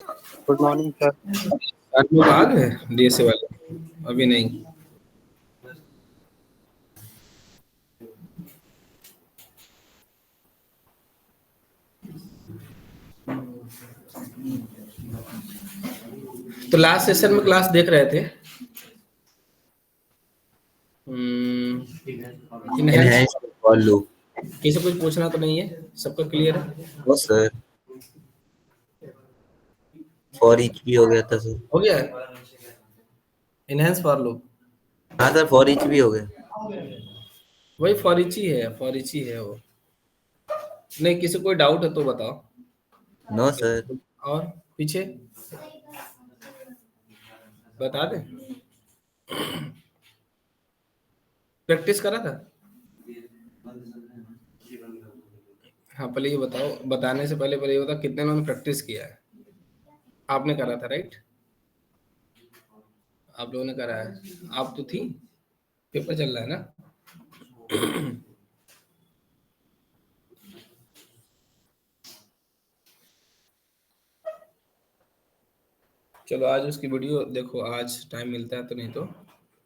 Good morning sir. आज लोग आ गए डीएसए वाले? अभी नहीं। तो लास्ट सेशन में क्लास देख रहे थे। Enhance enhance for loop. किसी कुछ पूछना तो नहीं है? सबका क्लियर है? वो सर फॉर ईच भी हो गया था सर। हो गया इनहेंस फॉर लूप? हाँ सर फॉर ईच भी हो गया। वही फॉर ईच ही है, फॉर ईच ही है वो। नहीं, किसी कोई डाउट है तो बताओ। No sir. और पीछे बता दे। प्रैक्टिस करा था? हाँ, पहले ये बताओ, बताने से पहले ये बताओ कितने लोगों ने प्रैक्टिस किया है? आपने करा था राइट? आप लोगों ने करा है। आप तो थी, पेपर चल रहा है ना? चलो आज उसकी वीडियो देखो, आज टाइम मिलता है तो, नहीं तो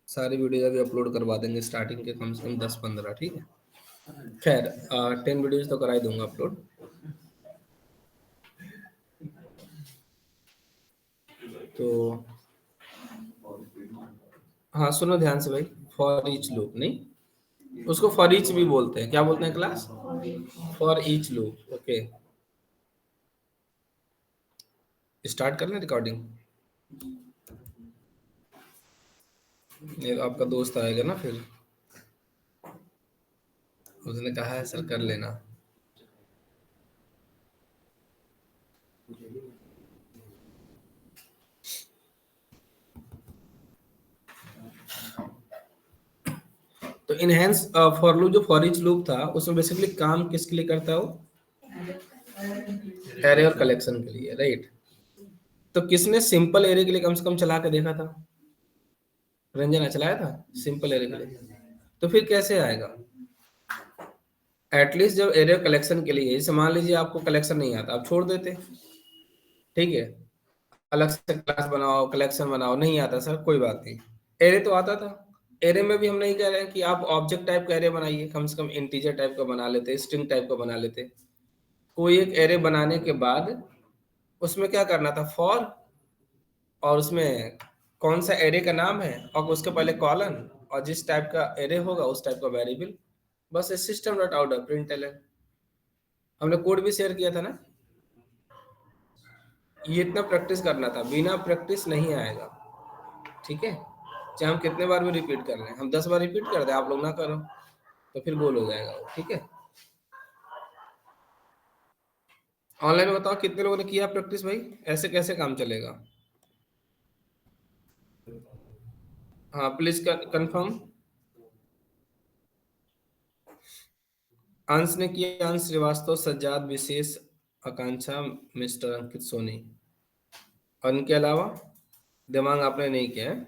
सारी वीडियो अभी अपलोड करवा देंगे स्टार्टिंग के कम से कम 10-15, ठीक है? खैर 10 वीडियोज तो करा ही दूंगा अपलोड। तो हाँ सुनो ध्यान से भाई, फॉर ईच लूप नहीं, उसको फॉर ईच भी बोलते हैं। क्या बोलते हैं class? For each loop. Okay, start कर लें रिकॉर्डिंग? नहीं तो आपका दोस्त आएगा ना फिर, उसने कहा है सर कर लेना। तो इनहेंस फॉर लूप, जो फॉर ईच लूप था, उसमें बेसिकली काम किसके लिए करता है वो? एरे और कलेक्शन के लिए, राइट? तो किसने सिंपल एरे के लिए कम से कम चला के देखा था? रंजना चलाया था सिंपल एरे के लिए? तो फिर कैसे आएगा? एटलीस्ट जब एरे कलेक्शन के लिए, जैसे मान लीजिए आपको कलेक्शन नहीं आता, आप छोड़ देते, ठीक है? अलग से क्लास बनाओ, कलेक्शन बनाओ, नहीं आता सर कोई बात नहीं, एरे तो आता था। एरे में भी हम नहीं कह रहे हैं कि आप ऑब्जेक्ट टाइप का एरे बनाइए, कम से कम इंटीजर टाइप का बना लेते, स्ट्रिंग टाइप का बना लेते। कोई एक एरे बनाने के बाद उसमें क्या करना था? फॉर, और उसमें कौन सा एरे का नाम है, और उसके पहले कॉलन, और जिस टाइप का एरे होगा उस टाइप का वेरिएबल। बस system dot out print L. हमने कोड भी शेयर किया था ना? ये इतना प्रैक्टिस करना था, बिना प्रैक्टिस नहीं आएगा, ठीक है? चाहे हम कितने बार भी रिपीट कर लें, हम 10 बार रिपीट कर दें, आप लोग ना करो तो फिर गोल हो जाएगा वो, ठीक है? ऑनलाइन में बताओ कितने लोगों ने किया प्रैक्टिस भाई? ऐसे कैसे काम चलेगा? हाँ प्लीज कंफर्म। अंश ने किया, अंश श्रीवास्तव, सज्जाद, विशेष, आकांक्षा, मिस्टर अंकित सोनी। और इनके अलावा दिमाग आपने नहीं किया है?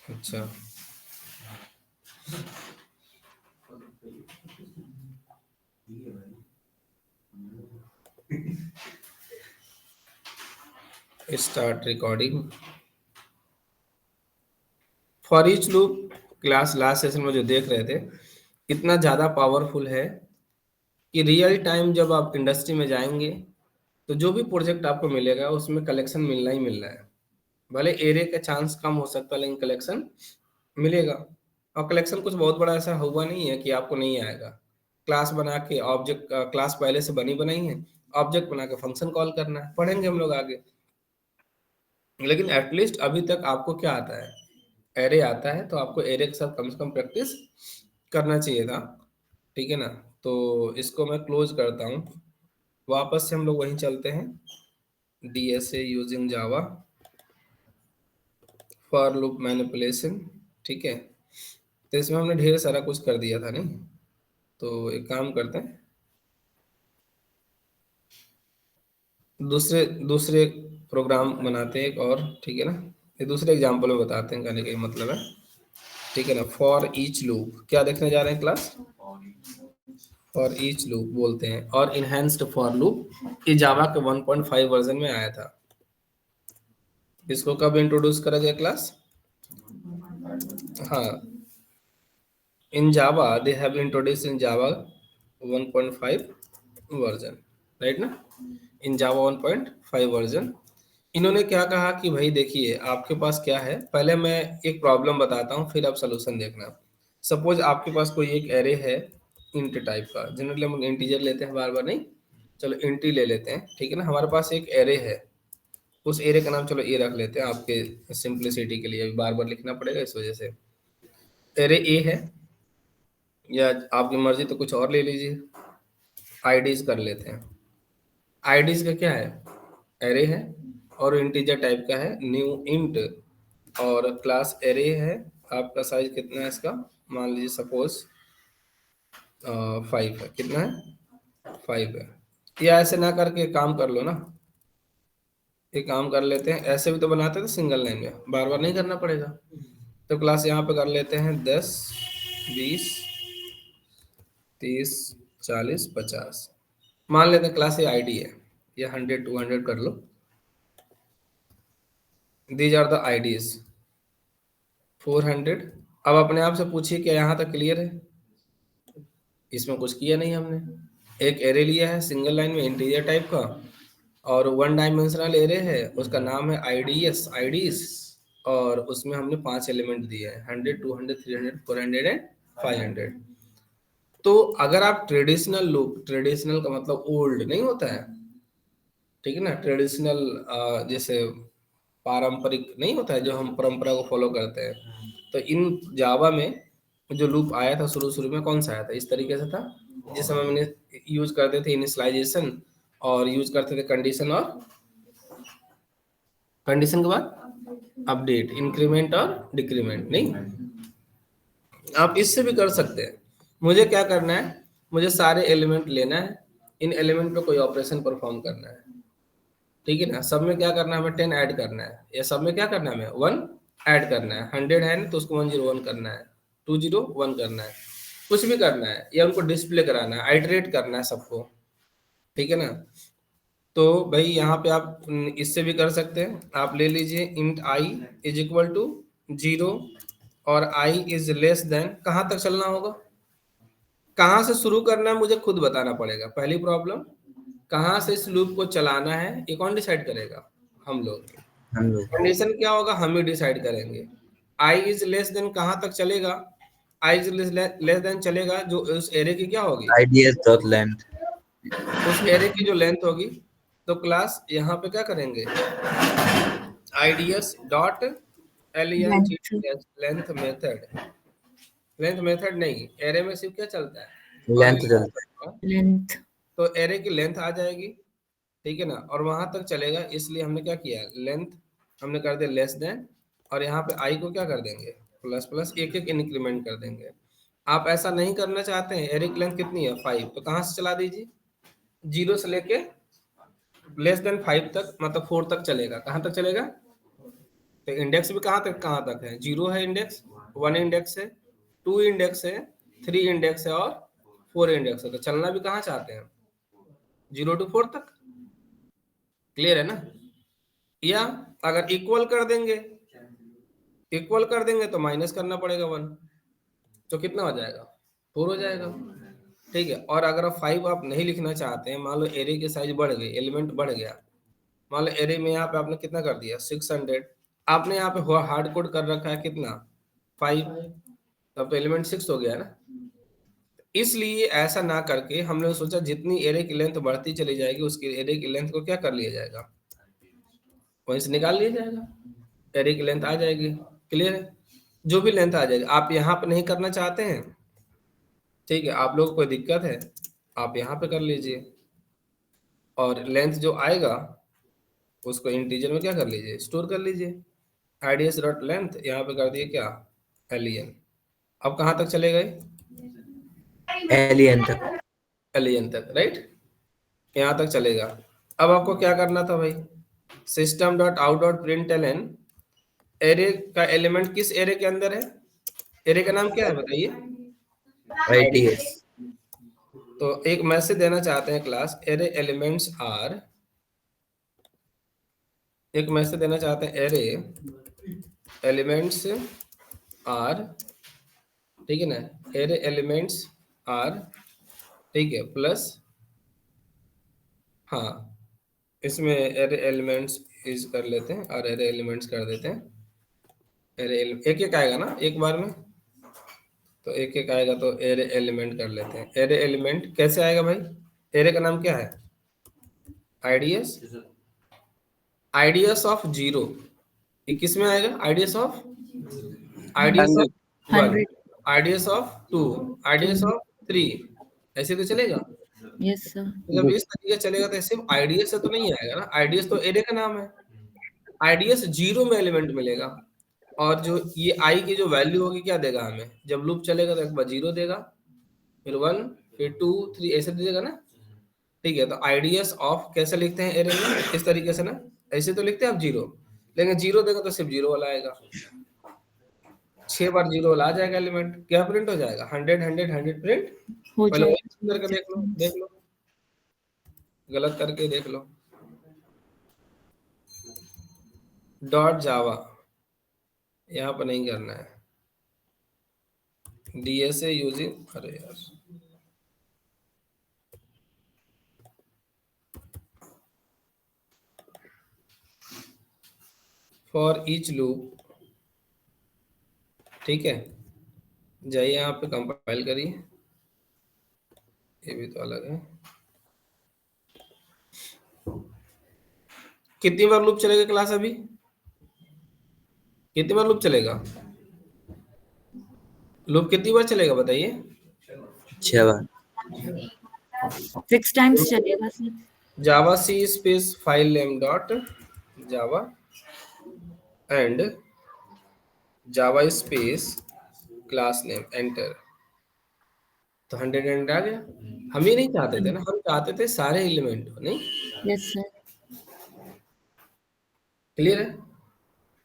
अच्छा, start recording. For each loop class last session में जो देख रहे थे, इतना ज़्यादा पावरफुल है कि रियल टाइम जब आप इंडस्ट्री में जाएंगे तो जो भी प्रोजेक्ट आपको मिलेगा उसमें कलेक्शन मिलना ही मिलना है। भले एरे का चांस कम हो सकता है लेकिन कलेक्शन मिलेगा। और कलेक्शन कुछ बहुत बड़ा ऐसा हुआ नहीं है कि आपको नहीं आएगा। क्लास बना के ऑब्जेक्ट, क्लास पहले से बनी बनाई है, ऑब्जेक्ट बना के फंक्शन कॉल करना है, पढ़ेंगे हम लोग आगे। लेकिन एटलीस्ट अभी तक आपको क्या आता है? एरे आता है, तो आपको एरे के साथ कम से कम प्रैक्टिस करना चाहिए था, ठीक है ना? तो इसको मैं क्लोज करता हूँ, वापस से हम लोग वहीं चलते हैं। DSA using Java for loop manipulation, ठीक है? तो इसमें हमने ढेर सारा कुछ कर दिया था नहीं? तो एक काम करते हैं, दूसरे दूसरे प्रोग्राम बनाते हैं एक और, ठीक है ना? ये दूसरे एग्जाम्पल में बताते हैं, कहने का ये मतलब है, ठीक है ना? फॉर ईच लूप क्या देखने जा रहे हैं क्लास? फॉर ईच लूप बोलते हैं, और इनहेंस्ड फॉर लूप ये जावा के 1.5 वर्जन में आया था। इसको कब इंट्रोड्यूस करा गया क्लास? हाँ, in Java they have introduce in Java 1.5 version, right ना, इन जावा 1.5 वर्जन। इन्होंने क्या कहा कि भाई देखिए आपके पास क्या है, पहले मैं एक प्रॉब्लम बताता हूँ फिर आप सोल्यूशन देखना। सपोज आपके पास कोई एक एरे है इंट टाइप का, जनरली हम इंटीजर लेते हैं बार बार नहीं, चलो इंट ही ले लेते हैं, ठीक है ना। हमारे पास एक एरे है, उस एरे का नाम चलो ए रख लेते हैं आपके सिंप्लिसिटी के लिए, अभी बार बार लिखना पड़ेगा इस वजह से। एरे ए है, या आपकी मर्जी तो कुछ और ले लीजिए, आईडीज कर लेते हैं। आईडीज का क्या है, एरे है और इंटीजर टाइप का है, न्यू इंट, और क्लास एरे है। आपका साइज कितना है इसका, मान लीजिए सपोज 5 है, कितना है 5 है। या ऐसे ना करके काम कर लो ना, एक काम कर लेते हैं, ऐसे भी तो बनाते थे सिंगल लाइन में, बार बार नहीं करना पड़ेगा। तो क्लास यहाँ पे कर लेते हैं 10 20 30 40 50, मान लेते हैं क्लास ये आईडी है, ये 100 200 कर लो। These are the IDs 400। अब अपने आप से पूछिए क्या यहाँ तक क्लियर है? इसमें कुछ किया नहीं हमने, एक एरे लिया है सिंगल लाइन में इंटीजर टाइप का, और 1 डायमेंशनल एरे है, उसका नाम है आईडीएस आईडीज, और उसमें हमने 5 एलिमेंट दिए हैं 100 200 300 400 एंड 500। तो अगर आप ट्रेडिशनल लूप, ट्रेडिशनल का मतलब ओल्ड नहीं होता है, ठीक है ना, ट्रेडिशनल जैसे पारंपरिक नहीं होता है, जो हम परंपरा को फॉलो करते हैं, तो इन जावा में जो लूप आया था शुरू शुरू में कौन सा आया था, इस तरीके से था, जिस समय मैंने यूज करते थे इनिशियलाइजेशन, और यूज करते थे कंडीशन, और कंडीशन के बाद अपडेट, इंक्रीमेंट और डिक्रीमेंट। नहीं, आप इससे भी कर सकते हैं। मुझे क्या करना है, मुझे सारे एलिमेंट लेना है, इन एलिमेंट पे कोई ऑपरेशन परफॉर्म करना है, ठीक है ना। सब में क्या करना है, हमें 10 ऐड करना है, या सब में क्या करना है, हमें 1 ऐड करना है। 100 है ना, तो उसको 101 करना है, 201 करना है, कुछ भी करना है, या उनको डिस्प्ले कराना है, आइटरेट करना है सबको, ठीक है ना। तो भाई यहाँ पे आप इससे भी कर सकते हैं, आप ले लीजिए int I is equal to 0 और आई इज लेस देन, कहाँ तक चलना होगा, कहाँ से शुरू करना है मुझे खुद बताना पड़ेगा। पहली प्रॉब्लम, कहाँ से इस लूप को चलाना है ये कौन डिसाइड करेगा, हम लोग। हम लोग। कंडीशन क्या होगा, हम ही डिसाइड करेंगे। आई इज लेस देन कहाँ तक चलेगा, आई इज लेस देन चलेगा जो उस एरे की क्या होगी, आईडीएस डॉट लेंथ। उस एरे की जो लेंथ होगी। तो क्लास यहाँ पे क्या करेंगे, IDs dot alien length method, length method नहीं, एरे में सिर्फ क्या चलता है, लेंथ चलता है। लेंथ। तो एरे की लेंथ आ जाएगी, ठीक है ना, और वहां तक चलेगा, इसलिए हमने क्या किया, लेंथ हमने कर दिया लेस देन, और यहाँ पे आई को क्या कर देंगे, प्लस प्लस, एक एक इंक्रीमेंट कर देंगे। आप ऐसा नहीं करना चाहते हैं, एरे की लेंथ कितनी है 5, तो कहाँ से चला दीजिए, 0 से लेके लेस देन 5 तक, मतलब 4 तक चलेगा। कहाँ तक चलेगा, तो इंडेक्स भी कहाँ तक है, 0 है इंडेक्स, 1 इंडेक्स है, 2 इंडेक्स है, 3 इंडेक्स है, और 4 इंडेक्स है। तो चलना भी कहाँ चाहते हैं, 0 to 4 तक। क्लियर है ना। या अगर इक्वल कर देंगे, इक्वल कर देंगे तो माइनस करना पड़ेगा 1, तो कितना हो जाएगा, 4 हो जाएगा, ठीक है। और अगर 5 आप नहीं लिखना चाहते हैं, मान लो एरे की साइज बढ़ गई, एलिमेंट बढ़ गया, मान लो एरे में यहाँ पे आपने कितना कर दिया 600, आपने यहाँ पे हार्ड कोड कर रखा है कितना 5, तब तो एलिमेंट 6 हो गया ना। इसलिए ऐसा ना करके हमने सोचा जितनी एरे की लेंथ बढ़ती चली जाएगी, उसकी एरे की लेंथ को क्या कर लिया जाएगा, वहीं से निकाल लिया जाएगा, एरे की लेंथ आ जाएगी। क्लियर है, जो भी लेंथ आ जाएगी। आप यहाँ पे नहीं करना चाहते हैं, ठीक है, आप लोगों को कोई दिक्कत है, आप यहाँ पे कर लीजिए, और लेंथ जो आएगा उसको इंटीजर में क्या कर लीजिए, स्टोर कर लीजिए। आईडीएस डॉट लेंथ यहाँ पे कर दिए क्या, एलियन। अब कहाँ तक चले गए, एलियन तक। एलियन तक, राइट, यहाँ तक चलेगा। अब आपको क्या करना था भाई, system dot out dot println, array का एलिमेंट किस एरे के अंदर है, एरे का नाम क्या है बताइए, आईडीएस। तो तो एक मैसेज देना चाहते हैं क्लास, एरे एलिमेंट्स आर, एक मैसेज देना चाहते हैं एरे एलिमेंट्स आर, ठीक है ना, एरे एलिमेंट्स आर, ठीक है, प्लस, हाँ इसमें एरे एलिमेंट्स इज कर लेते हैं और एरे एलिमेंट्स कर देते हैं, एरे एक एक आएगा ना एक बार में, तो एक एक आएगा तो एरे एलिमेंट कर लेते हैं। एरे एलिमेंट कैसे आएगा भाई, एरे का नाम क्या है, आईडीएस, आईडीएस ऑफ जीरो, ये किस में आएगा, IDs of, IDs of 100 one, IDs of two, IDs of three, ऐसे तो चलेगा। Yes sir. तो जब इस तरीके से चलेगा तो सिर्फ आईडीएस से तो नहीं आएगा ना, आईडीएस तो एरे का नाम है, आईडीएस जीरो में एलिमेंट मिलेगा, और जो ये आई की जो वैल्यू होगी क्या देगा हमें, जब लूप चलेगा तो एक बार जीरो देगा, फिर वन, फिर टू, थ्री, ऐसे देगा ना, ठीक है। तो आईडीएस ऑफ कैसे लिखते हैं एरे में, इस तरीके से ना, ऐसे तो लिखते हैं आप जीरो, लेकिन जीरो देगा तो सिर्फ जीरो वाला आएगा, 6 बार जीरो वाला आ जाएगा एलिमेंट, क्या प्रिंट हो जाएगा, 100 प्रिंट हो पहले वही जाएगा। करके देख लो, देख लो, गलत करके देख लो। डॉट जावा यहाँ पर नहीं करना है, डीएसए यूजिंग, अरे यार फॉर ईच लूप, ठीक है, जाइए यहाँ पे कंपाइल करिए, ये भी तो अलग है। कितनी बार लूप चलेगा क्लास अभी, कितनी बार लूप चलेगा, लूप कितनी बार चलेगा बताइए, 6 बार। 6 टाइम्स चलेगा sir. Java C space file name dot Java and Java space class name, enter, तो 100 आ गया। हम ये नहीं चाहते थे ना, हम चाहते थे सारे एलिमेंट हो, नहीं, यस सर। क्लियर है,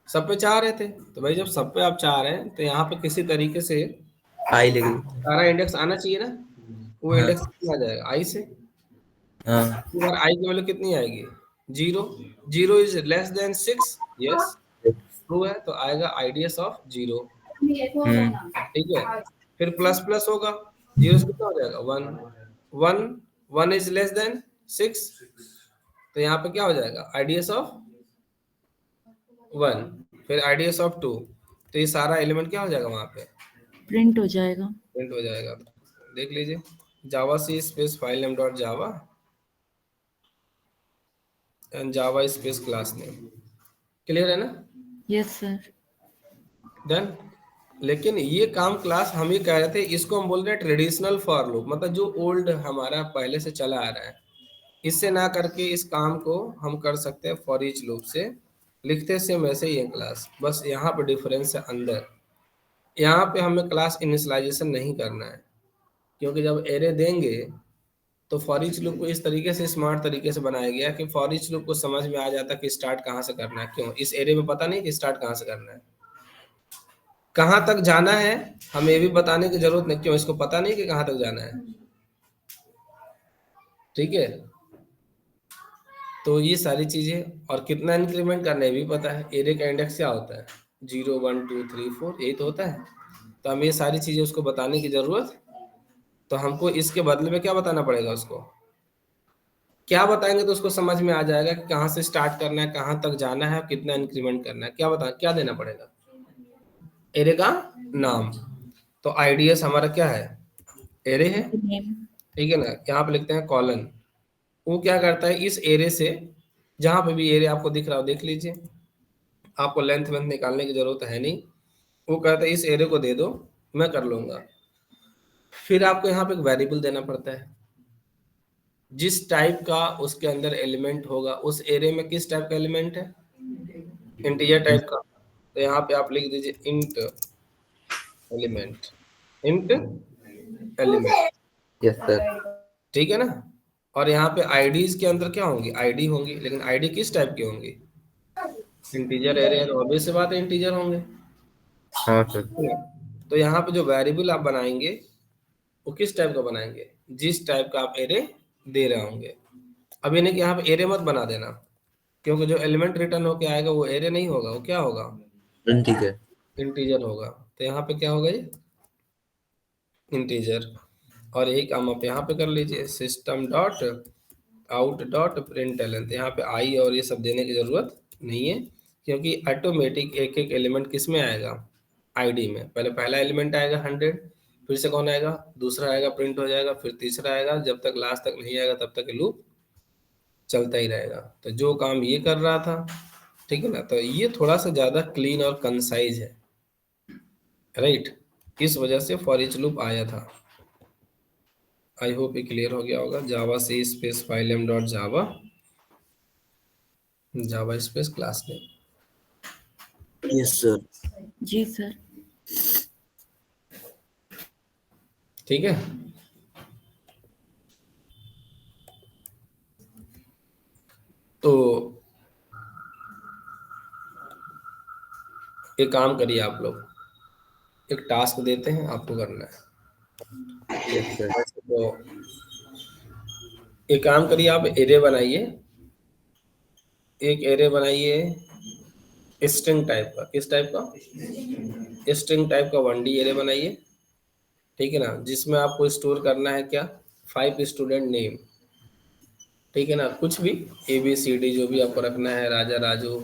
सब पे चाह रहे थे, तो भाई जब सब पे आप चाह रहे हैं तो यहाँ पे किसी तरीके से आई लगी। सारा इंडेक्स आना चाहिए ना, वो हाँ। इंडेक्स कितना आ जाएगा, आई से, हाँ। बार आई की वैल्यू कितनी आएगी, zero, zero is less then 6, yes true है, तो आएगा आईडीएस ऑफ जीरो, ठीक है, फिर प्लस प्लस होगा, जीरो से कितना हो जाएगा, one, one, one is less then 6, तो यहाँ पे क्या हो जाएगा, आईडीएस ऑफ वन, फिर आईडीएस ऑफ टू, तो ये सारा एलिमेंट क्या हो जाएगा वहां पे, प्रिंट हो जाएगा। प्रिंट हो जाएगा। देख लीजिए, Java C space file name dot Java and Java space class name, clear है ना, यस सर। देन, लेकिन ये काम क्लास हम ही कह रहे थे, इसको हम बोल रहे हैं ट्रेडिशनल फॉर लूप, मतलब जो ओल्ड हमारा पहले से चला आ रहा है, इससे ना करके इस काम को हम कर सकते हैं फॉर ईच लूप से, लिखते सेम वैसे ही है क्लास, बस यहाँ पे डिफरेंस है अंदर, यहाँ पे हमें क्लास इनिशियलाइजेशन नहीं करना है, क्योंकि जब एरे देंगे तो फॉर ईच लूप को इस तरीके से स्मार्ट तरीके से बनाया गया कि फॉर ईच लूप को समझ में आ जाता कि स्टार्ट कहाँ से करना है, क्यों इस एरे में पता नहीं कि स्टार्ट कहाँ से करना है, कहाँ तक जाना है हमें ये भी बताने की जरूरत नहीं, क्यों इसको पता नहीं कि कहाँ तक जाना है, ठीक है। तो ये सारी चीजें, और कितना इंक्रीमेंट करना है भी पता है, एरे का इंडेक्स क्या होता है, 0 1 2 3 4, यही तो होता है, तो हमें ये सारी चीजें उसको बताने की जरूरत, तो हमको इसके बदले में क्या बताना पड़ेगा उसको, क्या बताएंगे तो उसको समझ में आ जाएगा कि कहाँ से स्टार्ट करना है, कहाँ तक जाना है, कितना इंक्रीमेंट करना है, क्या देना पड़ेगा, एरे का नाम, तो आईडीएस हमारा क्या है, एरे है, नेम। ठीक है ना, यहाँ पे लिखते हैं कॉलन, वो क्या करता है इस एरे से, जहां पे भी एरे आपको दिख रहा हो देख लीजिए, आपको लेंथ वेंथ निकालने की जरूरत है नहीं, वो कहता है इस एरे को दे दो मैं कर लूंगा, फिर आपको यहाँ पे एक वेरिएबल देना पड़ता है, जिस टाइप का उसके अंदर एलिमेंट होगा, उस एरे में किस टाइप का एलिमेंट है, इंटीजर टाइप का, तो यहाँ पे आप लिख दीजिए int element, int element, yes sir. ठीक है ना, और यहाँ पे आईडीज के अंदर क्या होंगी, आईडी होंगी, लेकिन आईडी किस टाइप की होंगी, इंटीजर एरे है तो ऑब्वियस सी बात है इंटीजर होंगे, हाँ सर। तो यहाँ पे जो वेरिएबल आप बनाएंगे वो किस टाइप का बनाएंगे, जिस टाइप का आप एरे दे रहे होंगे। अब इन्हें यहाँ पे एरे मत बना देना, क्योंकि जो एलिमेंट रिटर्न होके आएगा वो एरे नहीं होगा, वो क्या होगा, इंटीजर। इंटीजर होगा। तो यहाँ पे क्या होगा, ये इंटीजर। और यही काम आप यहाँ पे कर लीजिए, system dot out dot println. तो यहाँ पे आई और ये सब देने की जरूरत नहीं है, क्योंकि ऑटोमेटिक एक एक एलिमेंट किस में आएगा, आईडी में। पहले पहला एलिमेंट आएगा 100, फिर से कौन आएगा, दूसरा आएगा, प्रिंट हो जाएगा, फिर तीसरा आएगा, जब तक लास्ट तक नहीं आएगा तब तक लूप चलता ही रहेगा। तो जो काम ये कर रहा था, ठीक है ना, तो ये थोड़ा सा ज्यादा क्लीन और कंसाइज है, राइट। इस वजह से फॉर ईच लूप आया था। आई होप ये क्लियर हो गया होगा। जावा सी space file name dot Java, Java space class name. Yes sir. जी सर। ठीक है, तो एक काम करिए, आप लोग एक टास्क देते हैं, आपको करना है। Yes sir. तो एक काम करिए, आप एरे बनाइए, एक एरे बनाइए स्ट्रिंग टाइप का। किस टाइप का, स्ट्रिंग टाइप का 1D एरे बनाइए, ठीक है ना, जिसमें आपको स्टोर करना है क्या, 5 स्टूडेंट नेम, ठीक है ना, कुछ भी ABCD जो भी आपको रखना है, राजा राजू,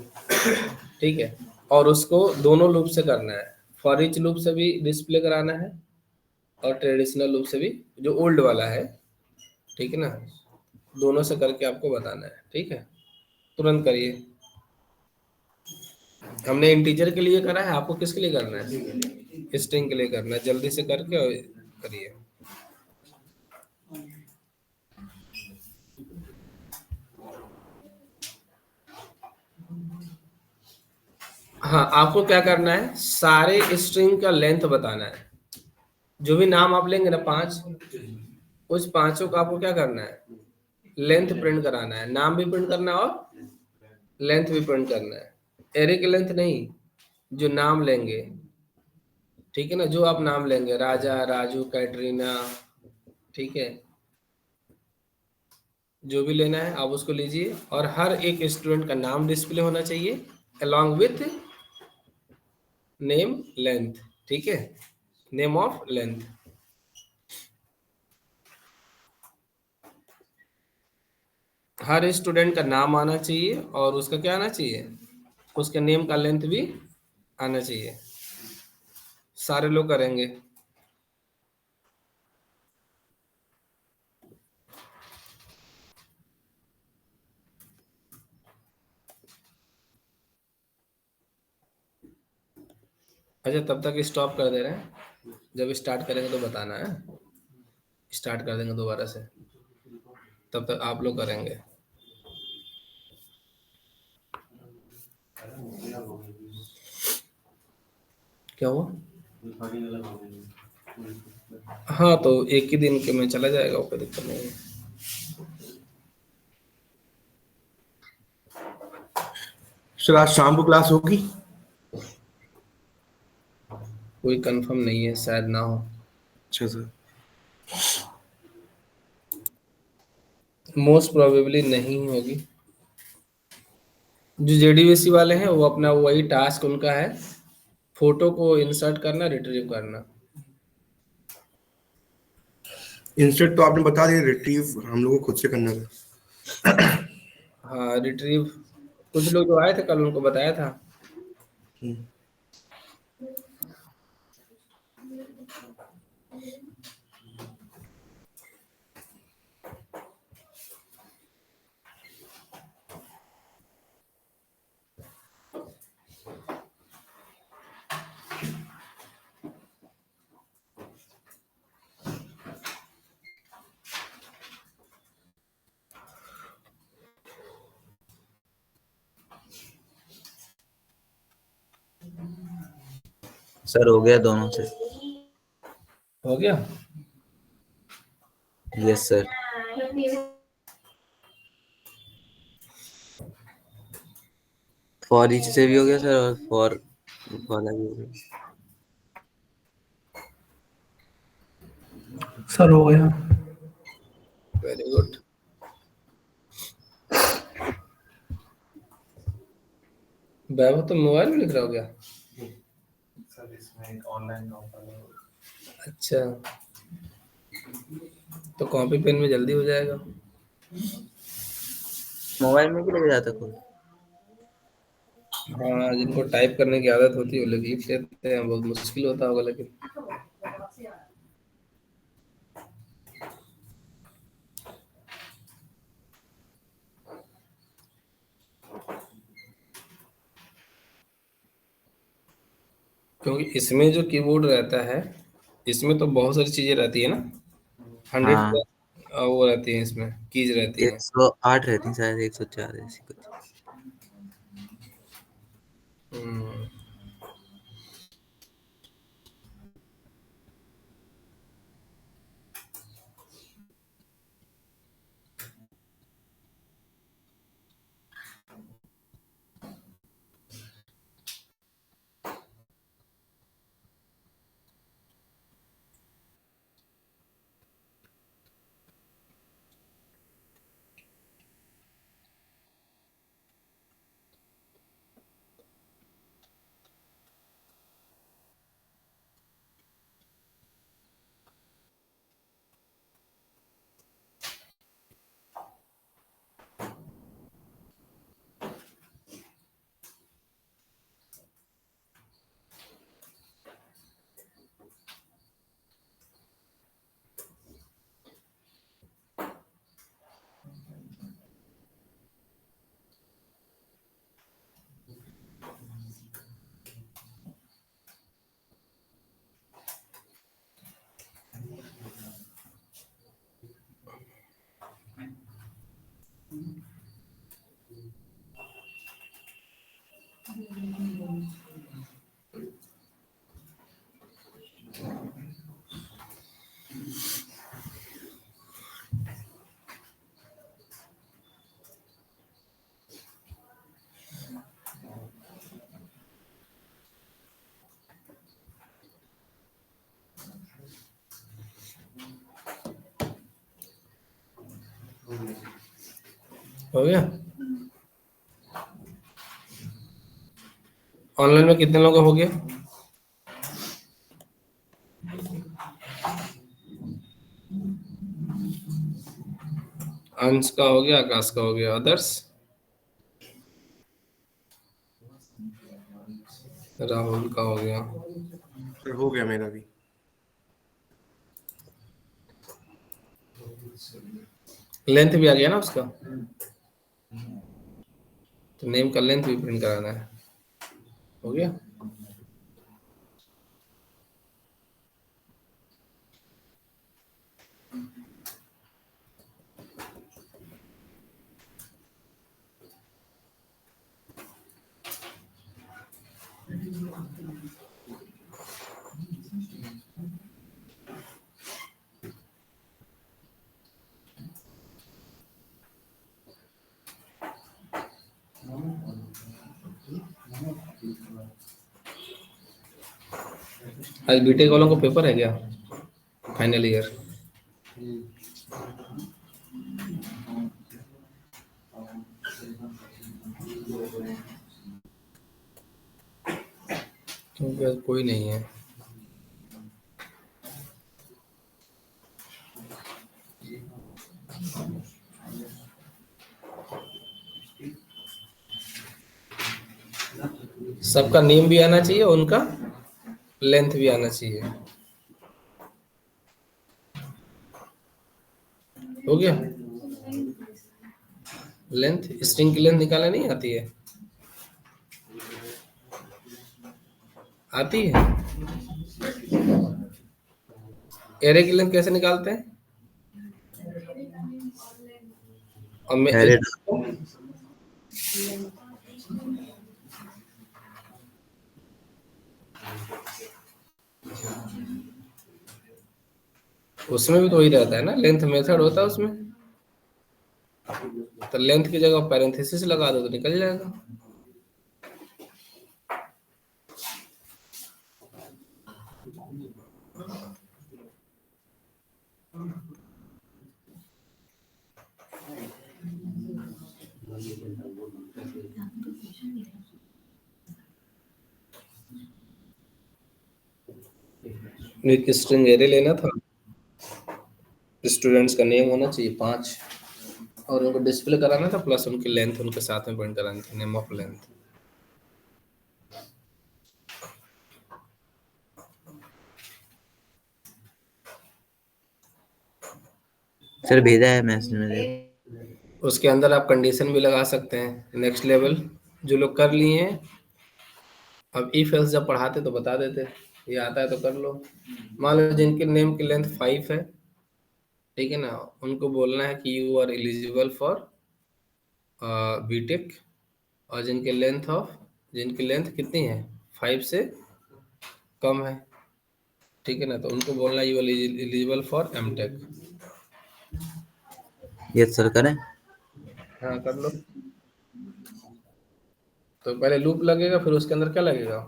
ठीक है। और उसको दोनों लूप से करना है, फॉर ईच लूप से भी डिस्प्ले कराना है और ट्रेडिशनल लूप से भी, जो ओल्ड वाला है, ठीक है ना, दोनों से करके आपको बताना है, ठीक है। तुरंत करिए। हमने इंटीजर के लिए करा है, आपको किसके लिए करना है, स्ट्रिंग के लिए करना है। जल्दी से करके और करिए। हाँ, आपको क्या करना है, सारे स्ट्रिंग का लेंथ बताना है। जो भी नाम आप लेंगे ना 5, उस पांचों का आपको क्या करना है, लेंथ प्रिंट कराना है। नाम भी प्रिंट करना है और लेंथ भी प्रिंट करना है। एरे की लेंथ नहीं, जो नाम लेंगे, ठीक है ना, जो आप नाम लेंगे, राजा, राजू, कैटरीना, ठीक है, जो भी लेना है आप उसको लीजिए। और हर एक स्टूडेंट का नाम डिस्प्ले होना चाहिए along with नेम लेंथ, ठीक है, name of length. Her student का नाम आना चाहिए और उसका क्या आना चाहिए, उसके नेम का लेंथ भी आना चाहिए। सारे लोग करेंगे। अच्छा, तब तक स्टॉप कर दे रहे हैं, जब स्टार्ट करेंगे तो बताना है। स्टार्ट कर देंगे दोबारा से, तब तक आप लोग करेंगे। क्या हुआ, हाँ तो एक ही दिन के में चला जाएगा, कोई दिक्कत नहीं है। सर आज शाम को क्लास होगी? कोई कंफर्म नहीं है, शायद ना हो। अच्छा सर। मोस्ट प्रोबेबली नहीं होगी। जो JDBC वाले हैं वो अपना वही टास्क उनका है, फोटो को इंसर्ट करना, रिट्रीव करना। इंसर्ट तो आपने बता दिया, रिट्रीव हम लोगों को खुद से करना था। हाँ, रिट्रीव कुछ लोग जो आए थे कल उनको बताया था। सर हो गया दोनों से। हो गया। Yes sir. फॉर ईच से भी हो गया सर, और फॉर वाला भी हो गया। सर हो गया। Very good. वैभव तो मोबाइल में लिख रहा हो क्या? सर इसमें ऑनलाइन ऑफर है। अच्छा, तो कॉपी पेन में जल्दी हो जाएगा। मोबाइल में भी लग जाता कोई? हाँ, जिनको टाइप करने की आदत होती है वो लिख लेते हैं, बहुत मुश्किल होता होगा लेकिन। क्योंकि इसमें जो कीबोर्ड रहता है, इसमें तो बहुत सारी चीजें रहती है ना, 100 हाँ, वो रहती है, इसमें कीज रहती हैं। 108 रहती शायद, 104 ऐसी कुछ। हम्म, हो गया। ऑनलाइन में कितने लोगों का हो गया? अंश का हो गया, आकाश का हो गया, अदर्स? राहुल का हो गया। सर हो गया मेरा भी। लेंथ भी आ गया ना उसका, तो नेम का लेंथ भी प्रिंट कराना है। हो गया। आज बीटेक वालों को पेपर है क्या, फाइनल ईयर? क्योंकि आज कोई नहीं है। सबका नेम भी आना चाहिए, उनका लेंथ भी आना चाहिए। हो गया। लेंथ, स्ट्रिंग की लेंथ निकालना नहीं आती है? आती है। एरे की लेंथ कैसे निकालते हैं? और मैं एरे उसमें भी तो वही रहता है ना, लेंथ मेथड होता है उसमें। तो लेंथ की जगह पैरेंथेसिस लगा दो तो निकल जाएगा। एक स्ट्रिंग एरे लेना था, स्टूडेंट्स का नेम होना चाहिए 5, और उनको डिस्प्ले कराना था, प्लस उनकी लेंथ उनके साथ में प्रिंट करानी थी, नेम ऑफ लेंथ। सर भेजा है मैसेज में, देखो। उसके अंदर आप कंडीशन भी लगा सकते हैं। नेक्स्ट लेवल जो लोग कर लिए हैं, अब इफ एल्स जब पढ़ाते तो बता देते, ये आता है तो कर लो। मान लो जिनके नेम की लेंथ 5 है, ठीक है ना, उनको बोलना है कि you are eligible for BTech, और जिनकी लेंथ कितनी है, 5 से कम है, ठीक है ना, तो उनको बोलना है you are eligible for MTech. Yes sir, करें। हाँ कर लो। तो पहले लूप लगेगा, फिर उसके अंदर क्या लगेगा,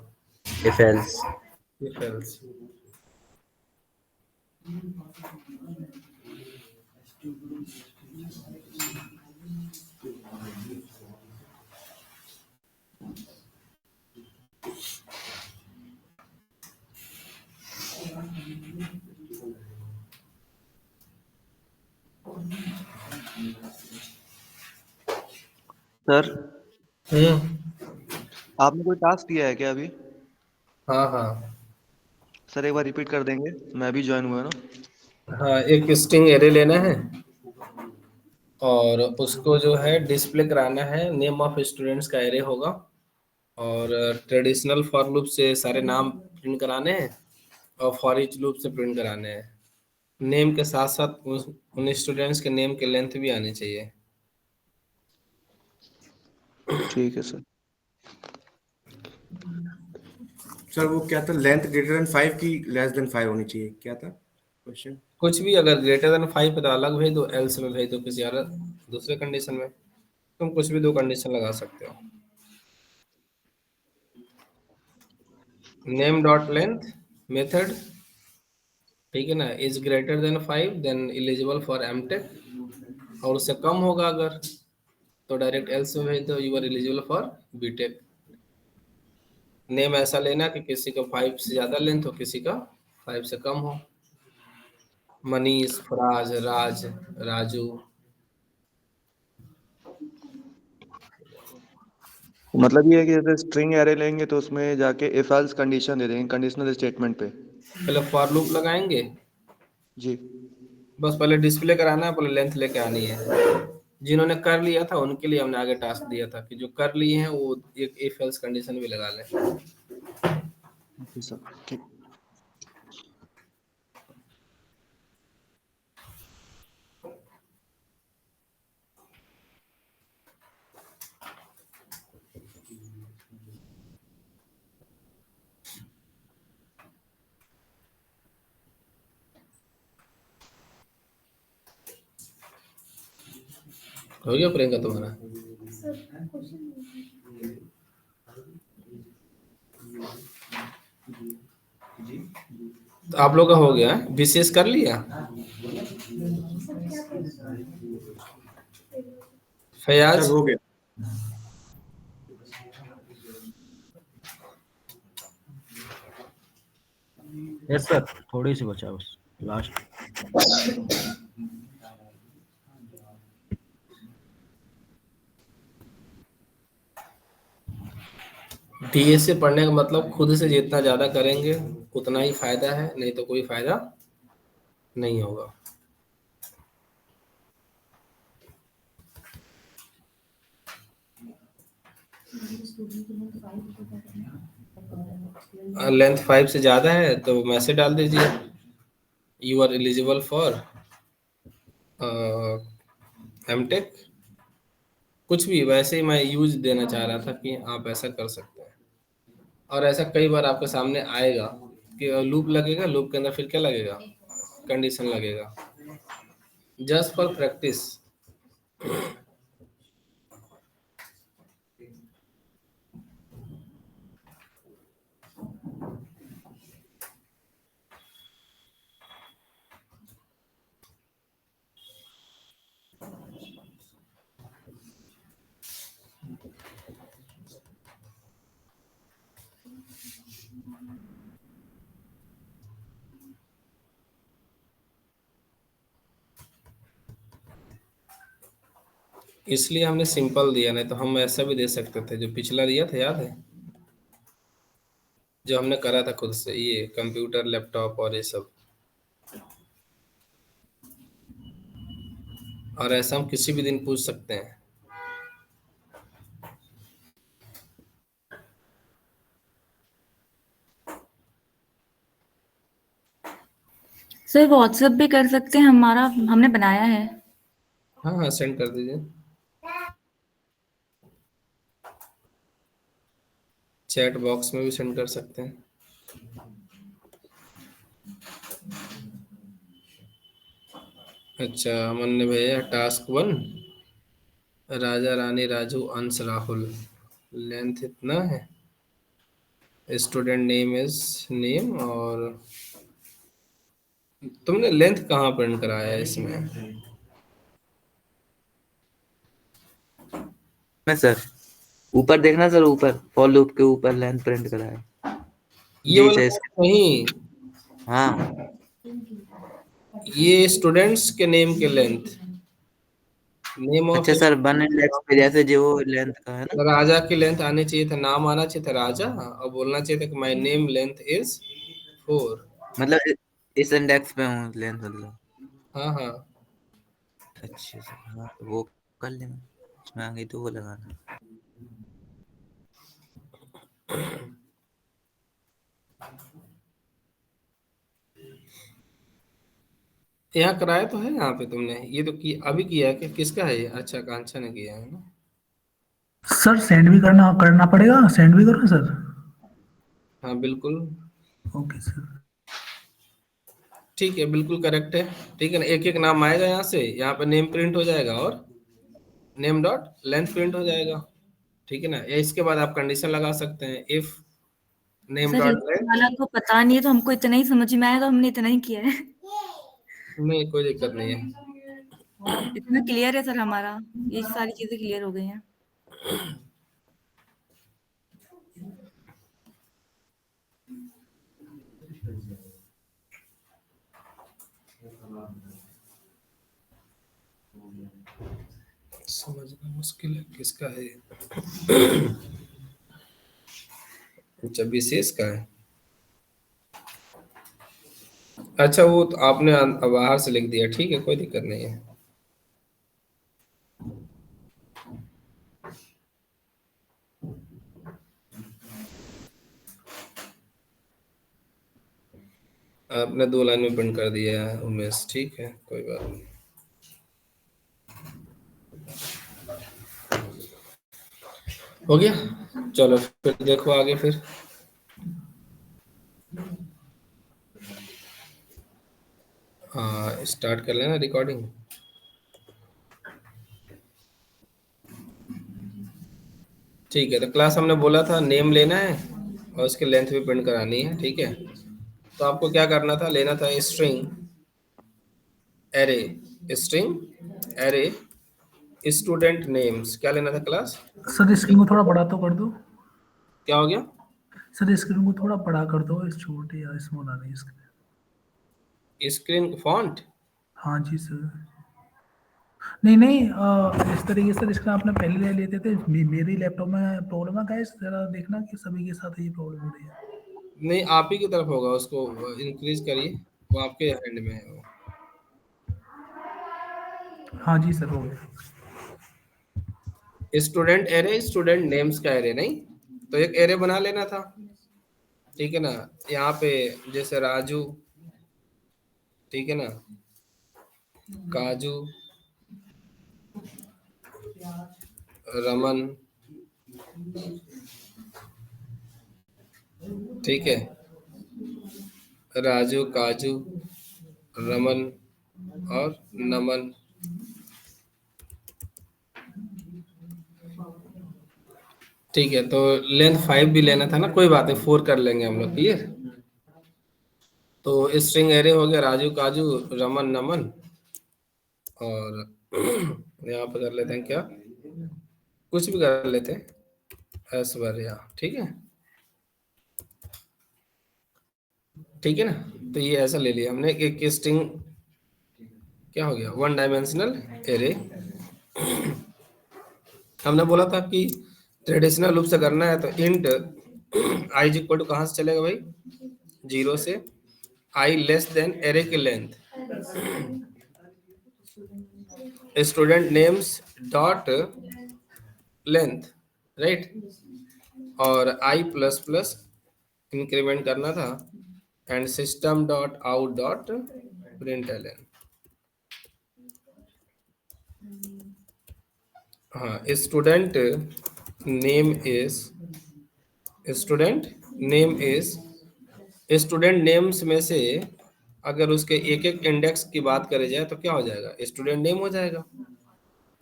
if else. If else. Sir hmm. आपने कोई टास्क दिया है क्या अभी? हाँ हाँ सर एक बार रिपीट कर देंगे, मैं भी ज्वाइन हुआ ना। हाँ, एक स्ट्रिंग एरे लेना है, और उसको जो है डिस्प्ले कराना है, नेम ऑफ स्टूडेंट्स का एरे होगा, और ट्रेडिशनल फॉर लूप से सारे नाम प्रिंट कराने हैं, और फॉर ईच लूप से प्रिंट कराने हैं। नेम के साथ साथ उन स्टूडेंट्स के नेम के लेंथ भी आनी चाहिए। ठीक है सर। सर वो क्या था, लेंथ ग्रेटर देन 5 की लेस देन 5 होनी चाहिए, क्या था क्वेश्चन? कुछ भी, अगर ग्रेटर देन 5 है तो अलग भेज दो, एल्स में भेज दो किसी और दूसरे कंडीशन में। तुम कुछ भी 2 कंडीशन लगा सकते हो। नेम डॉट लेंथ मेथड, ठीक है ना, is greater than 5 then eligible for MTech, और उससे कम होगा अगर, तो डायरेक्ट एल्स में भेज दो, you are eligible for BTech. Name ऐसा लेना कि किसी का 5 से ज़्यादा लेंथ हो, किसी का 5 से कम हो। मनीष, फराज, राज, राजू। मतलब ये है कि जैसे स्ट्रिंग एरे लेंगे तो उसमें जाके इफ एल्स कंडीशन दे देंगे कंडीशनल स्टेटमेंट पे। पहले फॉर लूप लगाएंगे, जी। बस पहले डिस्प्ले कराना है, पहले लेंथ लेके आनी है। जिन्होंने कर लिया था उनके लिए हमने आगे टास्क दिया था कि जो कर लिए हैं वो एक इफ एल्स कंडीशन भी लगा लें। ओके सर, ठीक। हो गया प्रियंका तुम्हारा? तो आप लोग का हो गया, विशेष कर लिया फयाज? सर हो गया। यस सर, थोड़ी सी बचा बस लास्ट। डीए से पढ़ने का मतलब खुद से जितना ज्यादा करेंगे उतना ही फायदा है, नहीं तो कोई फायदा नहीं होगा। लेंथ 5 से ज्यादा है तो मैसेज डाल दीजिए, you are eligible for MTech. कुछ भी, वैसे ही मैं यूज देना चाह रहा था कि आप ऐसा कर सकते हैं। और ऐसा कई बार आपके सामने आएगा कि लूप लगेगा, लूप के अंदर फिर क्या लगेगा, कंडीशन लगेगा, जस्ट फॉर प्रैक्टिस। इसलिए हमने सिंपल दिया, नहीं तो हम ऐसा भी दे सकते थे जो पिछला दिया था, याद है जो हमने करा था खुद से, ये कंप्यूटर लैपटॉप और ये सब। और ऐसा हम किसी भी दिन पूछ सकते हैं। सर व्हाट्सएप भी कर सकते हैं, हमारा हमने बनाया है। हाँ हाँ, सेंड कर दीजिए। चैट बॉक्स में भी सेंड कर सकते हैं। अच्छा, अमन ने भेजा टास्क 1, राजा रानी राजू अंश राहुल, लेंथ इतना है, स्टूडेंट नेम इज नेम। और तुमने लेंथ कहाँ प्रिंट कराया है इसमें? मैं सर ऊपर देखना सर, ऊपर फॉर लूप के ऊपर लेंथ प्रिंट करा है। ये जी वाला सर नहीं, हाँ ये स्टूडेंट्स के नेम के लेंथ, नेम ऑफ अच्छा सर, 1 इंडेक्स पे जैसे जो लेंथ का है ना। राजा की लेंथ आनी चाहिए था, नाम आना चाहिए था राजा, और बोलना चाहिए था कि माय नेम लेंथ इज 4। मतलब इस इंडेक्स पे हूँ लेंथ मतलब। हाँ हाँ, अच्छा सर, हाँ तो वो कर लेना, उसमें आगे तो वो लगाना। यहाँ कराया तो है, यहाँ पे तुमने ये तो अभी किया है कि किसका है ये? अच्छा, कांचा ने किया है ना। सर सेंड भी करना करना पड़ेगा, सेंड भी करो सर। हाँ बिल्कुल, ओके सर। ठीक है, बिल्कुल करेक्ट है। ठीक है ना, एक एक नाम आएगा यहाँ से, यहाँ पे नेम प्रिंट हो जाएगा और नेम डॉट लेंथ प्रिंट हो जाएगा। ठीक है ना, या इसके बाद आप कंडीशन लगा सकते हैं, इफ नेम सर डॉट इस लेंथ। वाला तो पता नहीं है, तो हमको इतना ही समझ में आया तो हमने इतना ही किया है। नहीं, कोई दिक्कत नहीं है। इतना क्लियर है सर हमारा, ये सारी चीजें क्लियर हो गई हैं। समझना मुश्किल है किसका है ये। अच्छा, विशेष का है। अच्छा, वो तो आपने बाहर से लिख दिया, ठीक है, कोई दिक्कत नहीं है। आपने 2 लाइन में प्रिंट कर दिया है उमेश, ठीक है, कोई बात नहीं। हो गया, चलो फिर देखो आगे फिर। हाँ, स्टार्ट कर लेना रिकॉर्डिंग। ठीक है, तो क्लास हमने बोला था नेम लेना है और उसकी लेंथ भी प्रिंट करानी है, ठीक है। तो आपको क्या करना था, लेना था string array, string array student names, क्या लेना था क्लास? सर स्क्रीन को थोड़ा बड़ा तो कर दो। क्या हो गया? सर स्क्रीन को थोड़ा बड़ा कर दो, इस छोटे या स्मॉल आ रही है स्क्रीन। Screen font? हाँ जी सर। नहीं नहीं, इस तरीके से इसका आपने पहले ले लेते थे, मेरे लैपटॉप में प्रॉब्लम है गाइस, जरा देखना कि सभी के साथ ये प्रॉब्लम हो रही है। नहीं, आप ही की तरफ होगा, उसको इंक्रीज करिए, वो आपके हैंड में है वो। हाँ जी सर, हो गया। स्टूडेंट एरे, स्टूडेंट नेम्स का एरे, नहीं तो एक एरे बना लेना था, ठीक है ना। यहाँ पे जैसे राजू, ठीक है ना, काजू, रमन, ठीक है, राजू, काजू, रमन और नमन। ठीक है, तो लेंथ 5 भी लेना था ना, कोई बात नहीं, 4 कर लेंगे हम लोग, क्लियर। तो स्ट्रिंग एरे हो गया राजू, काजू, रमन, नमन, और यहाँ पे कर लेते हैं क्या, कुछ भी कर लेते हैं, ऐश्वर्या, ठीक है। ठीक है ना, तो ये ऐसा ले लिया हमने, एक स्ट्रिंग क्या हो गया, 1 डायमेंशनल एरे हमने बोला था कि ट्रेडिशनल रूप से करना है तो इंट आई इक्वल टू कहाँ से चलेगा भाई, 0 से आई लेस देन एरे की length, student names dot length, right, और आई प्लस प्लस इंक्रीमेंट करना था, and system dot out dot println. हाँ, student name is student names में से अगर उसके एक एक इंडेक्स की बात करी जाए तो क्या हो जाएगा, स्टूडेंट नेम हो जाएगा।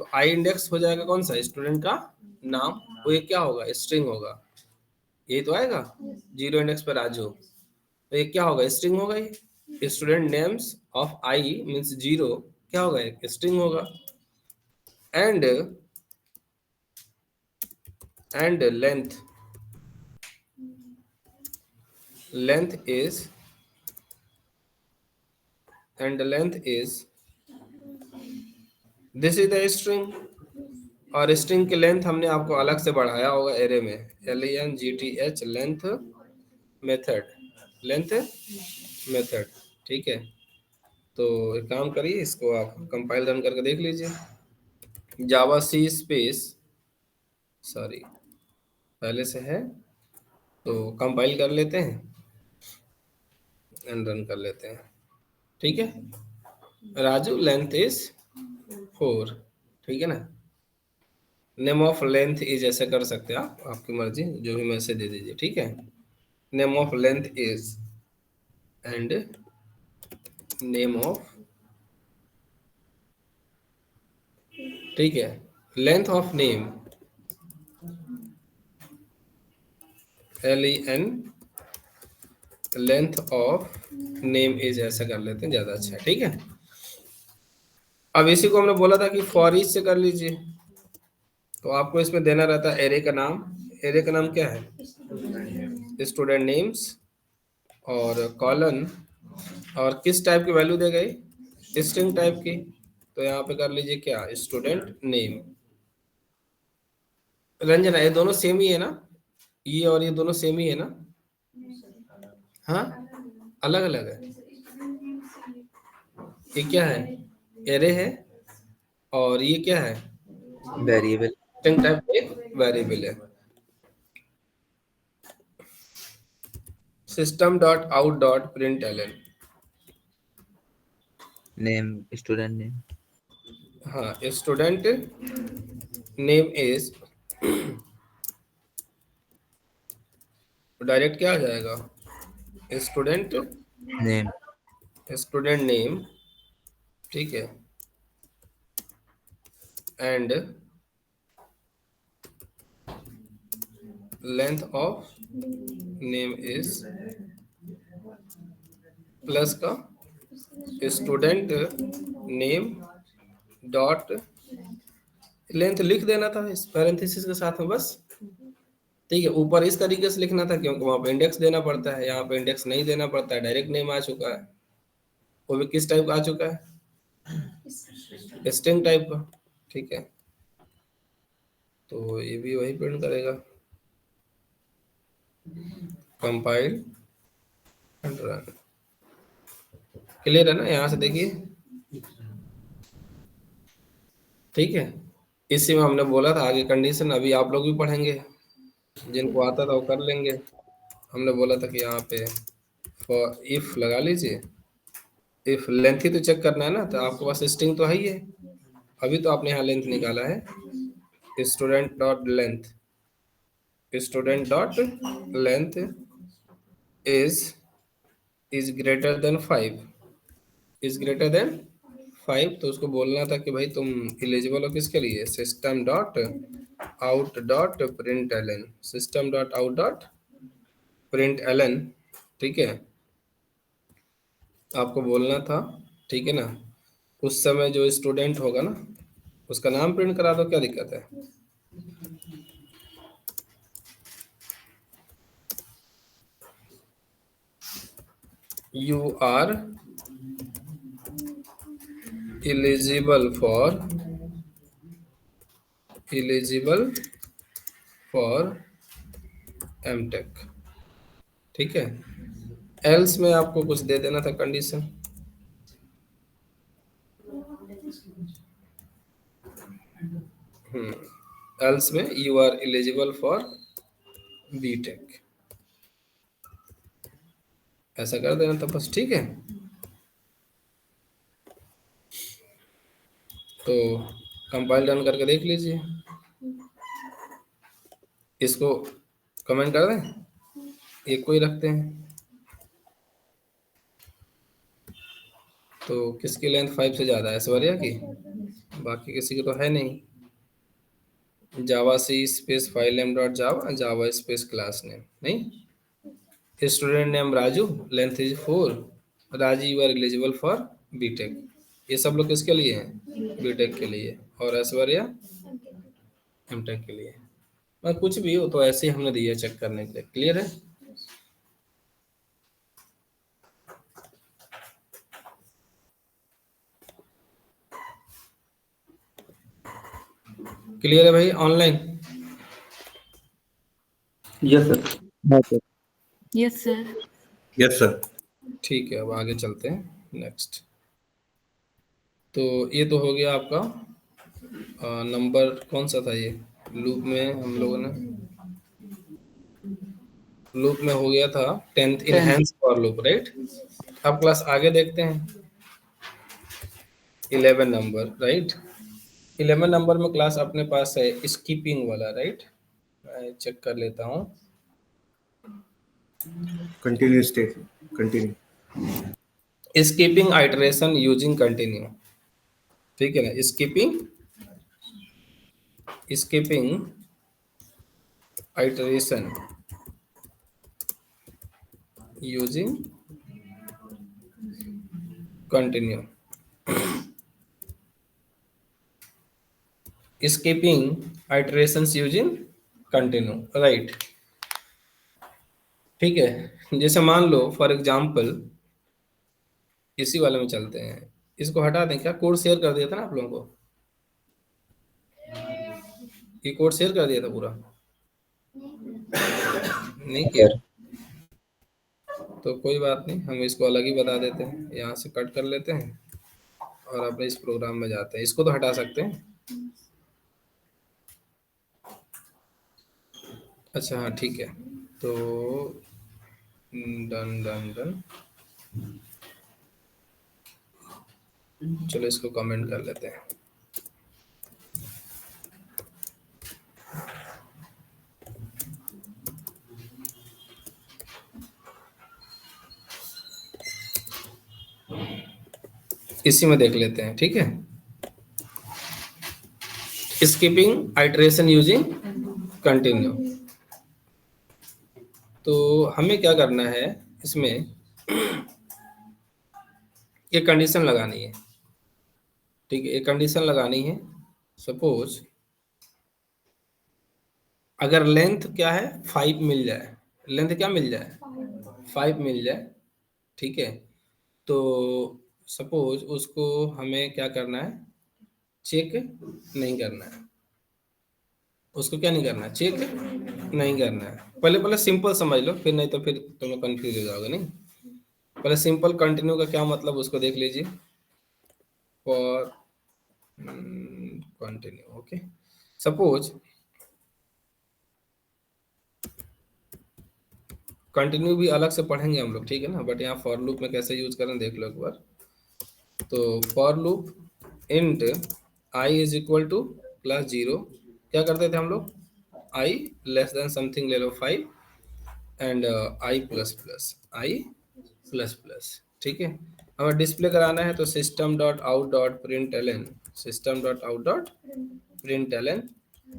तो आई इंडेक्स हो जाएगा कौन सा, स्टूडेंट का नाम, वो ये क्या होगा, स्ट्रिंग होगा, ये तो आएगा 0 इंडेक्स पर राजू, तो ये क्या होगा, स्ट्रिंग होगा। ये student names of I means 0 क्या होगा, एक स्ट्रिंग होगा। And length is this is the string, और स्ट्रिंग की लेंथ हमने आपको अलग से बढ़ाया होगा एरे में, LENGTH लेंथ मेथड, ठीक है। तो एक काम करिए, इसको आप कंपाइल रन करके देख लीजिए, जावा सी स्पेस, सॉरी पहले से है तो कंपाइल कर लेते हैं एंड रन कर लेते हैं, ठीक है। राजू लेंथ इज 4, ठीक है ना। नेम ऑफ लेंथ इज ऐसे कर सकते हैं आप, आपकी मर्जी, जो भी मैसेज दे दीजिए, ठीक है। Name of length is and name of, ठीक है, length of name LEN length of name is ऐसा कर लेते हैं, ज्यादा अच्छा है, ठीक है। अब इसी को हमने बोला था कि फॉर ईच से कर लीजिए, तो आपको इसमें देना रहता है एरे का नाम। एरे का नाम क्या है, स्टूडेंट नेम्स और कॉलन, और किस टाइप की वैल्यू दे गई, स्ट्रिंग टाइप की, तो यहाँ पे कर लीजिए क्या, स्टूडेंट नेम। रंजना ये दोनों सेम ही है ना, ये और ये दोनों सेम ही है ना, हाँ अलग अलग है। ये क्या है, एरे है, और ये क्या है, वेरिएबल। स्ट्रिंग टाइप एक वेरिएबल है। System dot out dot println, name student name. हाँ, स्टूडेंट नेम इज, डायरेक्ट क्या आ जाएगा, स्टूडेंट नेम, ठीक है, and length of name is plus का स्टूडेंट नेम डॉट, लेंथ लिख देना था इस पैरेंथेसिस के साथ में बस, ठीक है। ऊपर इस तरीके से लिखना था क्योंकि वहां पे इंडेक्स देना पड़ता है, यहाँ पे इंडेक्स नहीं देना पड़ता है, डायरेक्ट नेम आ चुका है, वो भी किस टाइप का आ चुका है, स्ट्रिंग टाइप का, ठीक है। तो ये भी वही प्रिंट करेगा, कंपाइल एंड रन, क्लियर है ना, यहाँ से देखिए, ठीक है। इसी में हमने बोला था आगे कंडीशन, अभी आप लोग भी पढ़ेंगे, जिनको आता था वो कर लेंगे। हमने बोला था कि यहाँ पे फॉर इफ लगा लीजिए, इफ लेंथ ही तो चेक करना है ना, तो आपके पास स्ट्रिंग तो है ही है, अभी तो आपने यहाँ लेंथ निकाला है, student dot length is greater than 5, तो उसको बोलना था कि भाई तुम एलिजिबल हो किसके लिए, system dot out dot println, ठीक है, आपको बोलना था, ठीक है ना। उस समय जो स्टूडेंट होगा ना उसका नाम प्रिंट करा दो, क्या दिक्कत है। You are eligible for eligible for MTech, ठीक है। एल्स में आपको कुछ दे देना था कंडीशन, एल्स में you are eligible for BTech, ऐसा कर देना था बस, ठीक है। तो कंपाइल रन करके देख लीजिए, इसको कमेंट कर दें, एक को ही रखते हैं। तो किसकी लेंथ 5 से ज़्यादा है? ऐश्वर्या की, बाकी किसी की तो है नहीं। जावा सी space file name dot Java, Java space class name, नहीं। Student name Raju, length is 4, Raju you are eligible for BTech. ये सब लोग किसके लिए हैं? बीटेक के लिए। और ऐश्वर्या एमटेक के लिए। मैं कुछ भी हो तो ऐसे ही हमने दिया चेक करने के लिए, क्लियर है? क्लियर है भाई? Online? Yes sir. Yes sir. Yes sir. ठीक है, अब आगे चलते हैं नेक्स्ट। तो ये तो हो गया आपका नंबर कौन सा था ये? लूप में हम लोगों ने लूप में हो गया था 10th enhance for loop, right. अब क्लास आगे देखते हैं 11 नंबर, राइट। 11 नंबर में क्लास अपने पास है स्कीपिंग वाला, राइट। मैं चेक कर लेता हूँ। Continue state, continue. Skipping iteration using continue, ठीक है ना। Skipping iteration using continue, skipping iterations using continue, right. ठीक है, जैसे मान लो फॉर एग्जांपल इसी वाले में चलते हैं, इसको हटा दें क्या? कोड शेयर कर दिया था ना आप लोगों को, ये कोड शेयर कर दिया था पूरा, नहीं किया? तो कोई बात नहीं, हम इसको अलग ही बता देते हैं। यहाँ से कट कर लेते हैं और अपने इस प्रोग्राम में जाते हैं। इसको तो हटा सकते हैं। अच्छा हाँ ठीक है, तो डन डन डन, चलो इसको कमेंट कर लेते हैं। इसी में देख लेते हैं, ठीक है। Skipping iteration using continue. तो हमें क्या करना है इसमें, ये कंडीशन लगानी है, ठीक है। ये कंडीशन लगानी है, सपोज अगर लेंथ क्या है 5 मिल जाए, लेंथ क्या मिल जाए 5 मिल जाए, ठीक है। तो सपोज उसको हमें क्या करना है, चेक नहीं करना है। उसको क्या नहीं करना है, चेक नहीं करना है। पहले सिंपल समझ लो, फिर नहीं तो फिर तुम्हें कंफ्यूज हो जाओगे। नहीं, पहले सिंपल कंटिन्यू का क्या मतलब उसको देख लीजिए। For continue, okay. Suppose continue भी अलग से पढ़ेंगे हम लोग, ठीक है ना, बट यहाँ फॉर लूप में कैसे यूज करें देख लो एक बार। तो for loop int I is equal to +0, क्या करते थे हम लोग, आई लेस देन समथिंग ले लो 5 एंड आई प्लस प्लस, ठीक है। अगर डिस्प्ले कराना है तो system.out.println,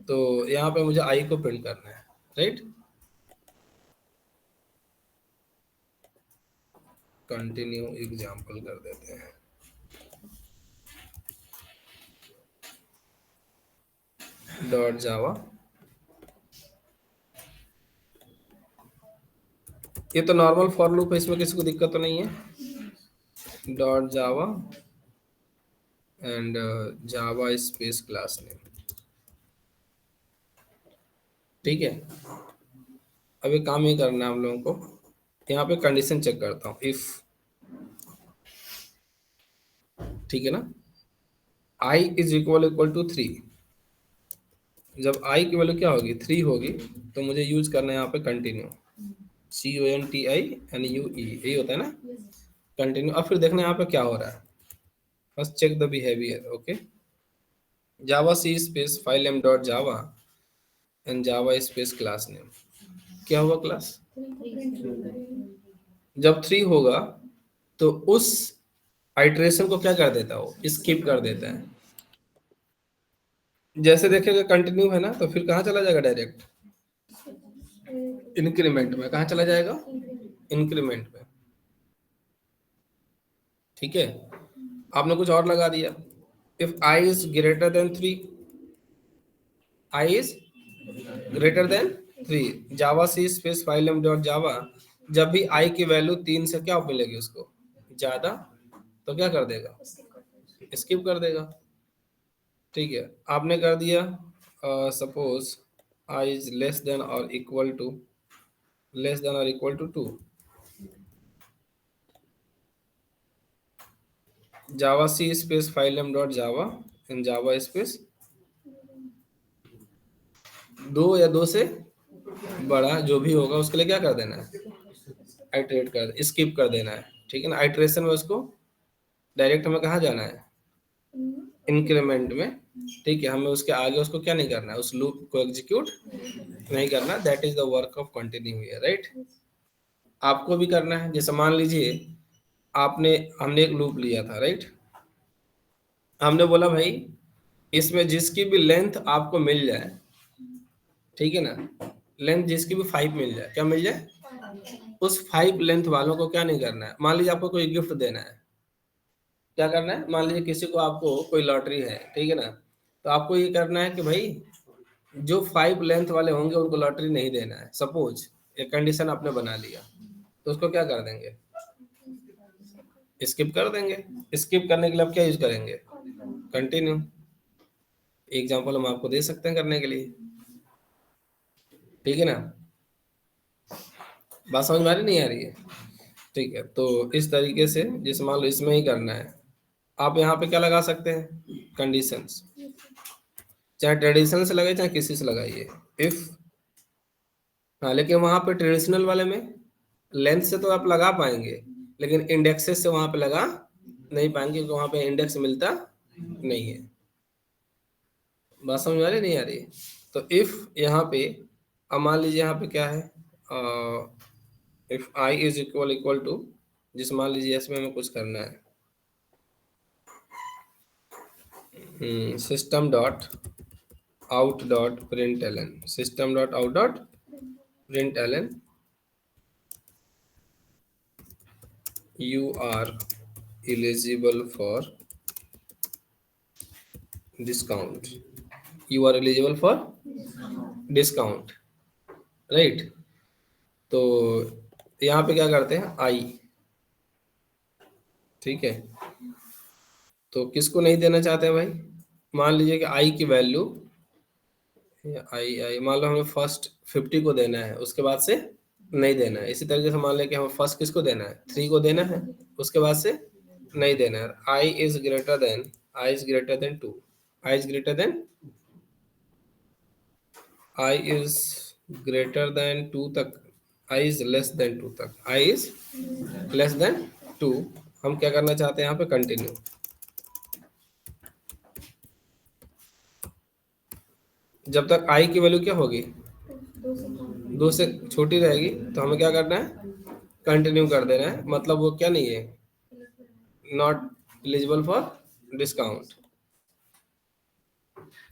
तो यहाँ पे मुझे आई को प्रिंट करना है, राइट। कंटिन्यू एग्जाम्पल कर देते हैं, .java। ये तो नॉर्मल फॉर लूप है, इसमें किसी को दिक्कत तो नहीं है। .java and Java space class name, ठीक है, अब एक काम ये करना है हम लोगों को, यहाँ पे कंडीशन चेक करता हूँ, इफ, ठीक है ना, i इज इक्वल टू 3, जब i की वैल्यू क्या होगी 3 होगी, तो मुझे यूज करना है यहाँ पे कंटिन्यू, CONTINUE, यही होता है ना कंटिन्यू। अब फिर देखना है यहाँ पे क्या हो रहा है, first check the behaviour, okay, Java C space file M dot Java and Java space class name, क्या हुआ क्लास, जब 3 होगा तो उस आइटरेशन को क्या कर देता है, वो स्किप कर देता है। जैसे देखेगा कंटिन्यू है ना, तो फिर कहाँ चला जाएगा, डायरेक्ट इंक्रीमेंट में, कहाँ चला जाएगा, इंक्रीमेंट में, ठीक है। आपने कुछ और लगा दिया, if i is greater than 3, i is greater than 3, Java C space file M dot Java, जब भी i की वैल्यू 3 से क्या मिलेगी उसको ज्यादा, तो क्या कर देगा, स्किप कर देगा, ठीक है। आपने कर दिया suppose i is less than और equal to 2, Java C space file M dot Java and Java space 2 या 2 से बड़ा जो भी होगा उसके लिए क्या कर देना है, आइटरेट कर, स्किप कर देना है, ठीक है ना। आइटरेशन में उसको डायरेक्ट हमें कहाँ जाना है, इंक्रीमेंट में, ठीक है। हमें उसके आगे उसको क्या नहीं करना है, उस लूप को एग्जीक्यूट नहीं करना, that is the work of continue here, right. आपको भी करना है, जैसे मान लीजिए हमने एक लूप लिया था, राइट, हमने बोला भाई इसमें जिसकी भी लेंथ आपको मिल जाए, ठीक है ना, लेंथ जिसकी भी 5 मिल जाए, क्या मिल जाए, उस 5 लेंथ वालों को क्या नहीं करना है। मान लीजिए आपको कोई गिफ्ट देना है, क्या करना है, मान लीजिए किसी को आपको कोई लॉटरी है, ठीक है ना, तो आपको ये करना है कि भाई जो 5 लेंथ वाले होंगे उनको लॉटरी नहीं देना है, सपोज एक कंडीशन आपने बना लिया, तो उसको क्या कर देंगे, स्किप कर देंगे। स्किप करने के लिए आप क्या यूज करेंगे, कंटिन्यू। एग्जांपल हम आपको दे सकते हैं करने के लिए, ठीक है ना, बात समझ में आ रही नहीं आ रही है, ठीक है। तो इस तरीके से जैसे मान लो इसमें ही करना है, आप यहाँ पे क्या लगा सकते हैं, कंडीशंस, चाहे ट्रेडिशनल से लगाइए चाहे किसी से लगाइए, इफ, हाँ, लेकिन वहां पे ट्रेडिशनल वाले में लेंथ से तो आप लगा पाएंगे, लेकिन इंडेक्सेस से वहां पे लगा नहीं पाएंगे, क्योंकि वहां पे इंडेक्स मिलता नहीं है। बात समझ में आ रही नहीं आ रही। तो इफ यहाँ पे, अब मान लीजिए यहाँ पे क्या है, if i is equal to, जिस मान लीजिए इसमें हमें कुछ करना है, system dot out dot println, system dot out dot println, you are eligible for discount, you are eligible for discount, right। तो यहाँ पे क्या करते हैं, i, ठीक है, तो किसको नहीं देना चाहते हैं भाई, मान लीजिए कि i की वैल्यू, आई मान लो हमें फर्स्ट 50 को देना है, उसके बाद से नहीं देना है। इसी तरीके से मान लें कि हमें फर्स्ट किसको देना है, 3 को देना है, उसके बाद से नहीं देना है। i is greater then 2, i is greater then, i is greater then 2 तक, i इज लेस देन 2 तक, i इज लेस देन 2, हम क्या करना चाहते हैं यहाँ पे, कंटिन्यू। जब तक i की वैल्यू क्या होगी, 2 से छोटी रहेगी, तो हमें क्या करना है, कंटिन्यू कर देना है, मतलब वो क्या नहीं है, नॉट एलिजिबल फॉर डिस्काउंट।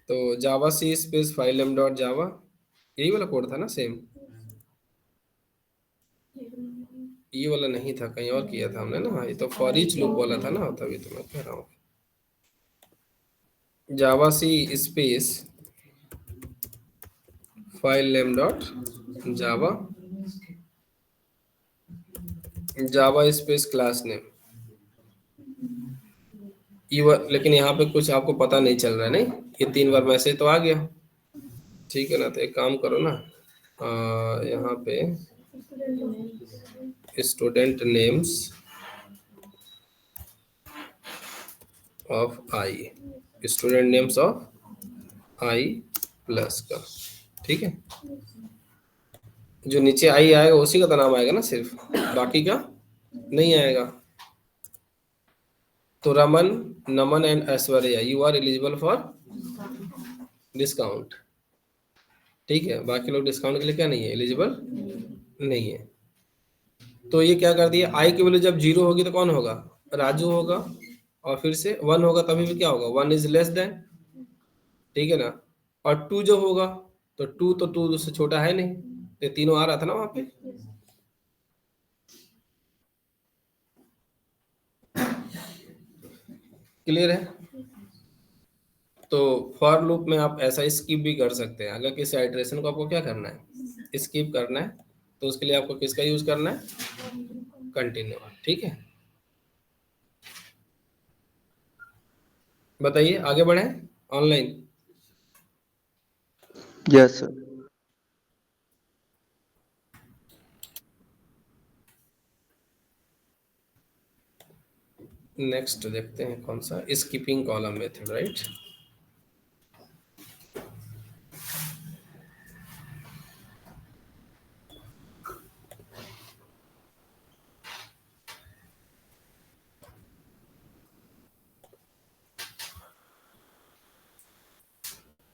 तो जावा सी space file M dot Java, यही वाला कोड था ना, सेम ये वाला नहीं था, कहीं और किया था हमने ना, ये तो फॉर ईच लूप वाला था ना, तभी तो मैं कह रहा हूँ, जावा सी space file name dot Java, Java space class name, लेकिन यहाँ पे कुछ आपको पता नहीं चल रहा है, नहीं, ये 3 बार मैसेज तो आ गया, ठीक है ना, तो एक काम करो ना, यहाँ पे student names of I, student names of I plus का, ठीक है। जो नीचे आई आएगा उसी का तो नाम आएगा ना सिर्फ, बाकी का नहीं आएगा। तो Raman, Naman and Aishwarya, you are eligible for discount, ठीक है। बाकी लोग डिस्काउंट के लिए क्या नहीं है, एलिजिबल नहीं है। तो ये क्या कर दिया, आई की वैल्यू जब 0 होगी तो कौन होगा, राजू होगा, और फिर से 1 होगा तभी भी क्या होगा, 1 इज लेस देन, ठीक है ना। और 2 जो होगा तो 2 से छोटा है नहीं, तो तीनों आ रहा था ना वहां पे। क्लियर है। तो फॉर लूप में आप ऐसा स्किप भी कर सकते हैं। अगर किसी आइटरेशन को आपको क्या करना है, स्किप करना है, तो उसके लिए आपको किसका यूज करना है, कंटिन्यू, ठीक है। बताइए आगे बढ़े ऑनलाइन। Yes sir. नेक्स्ट देखते हैं कौन सा, स्किपिंग कॉलम मेथड, राइट।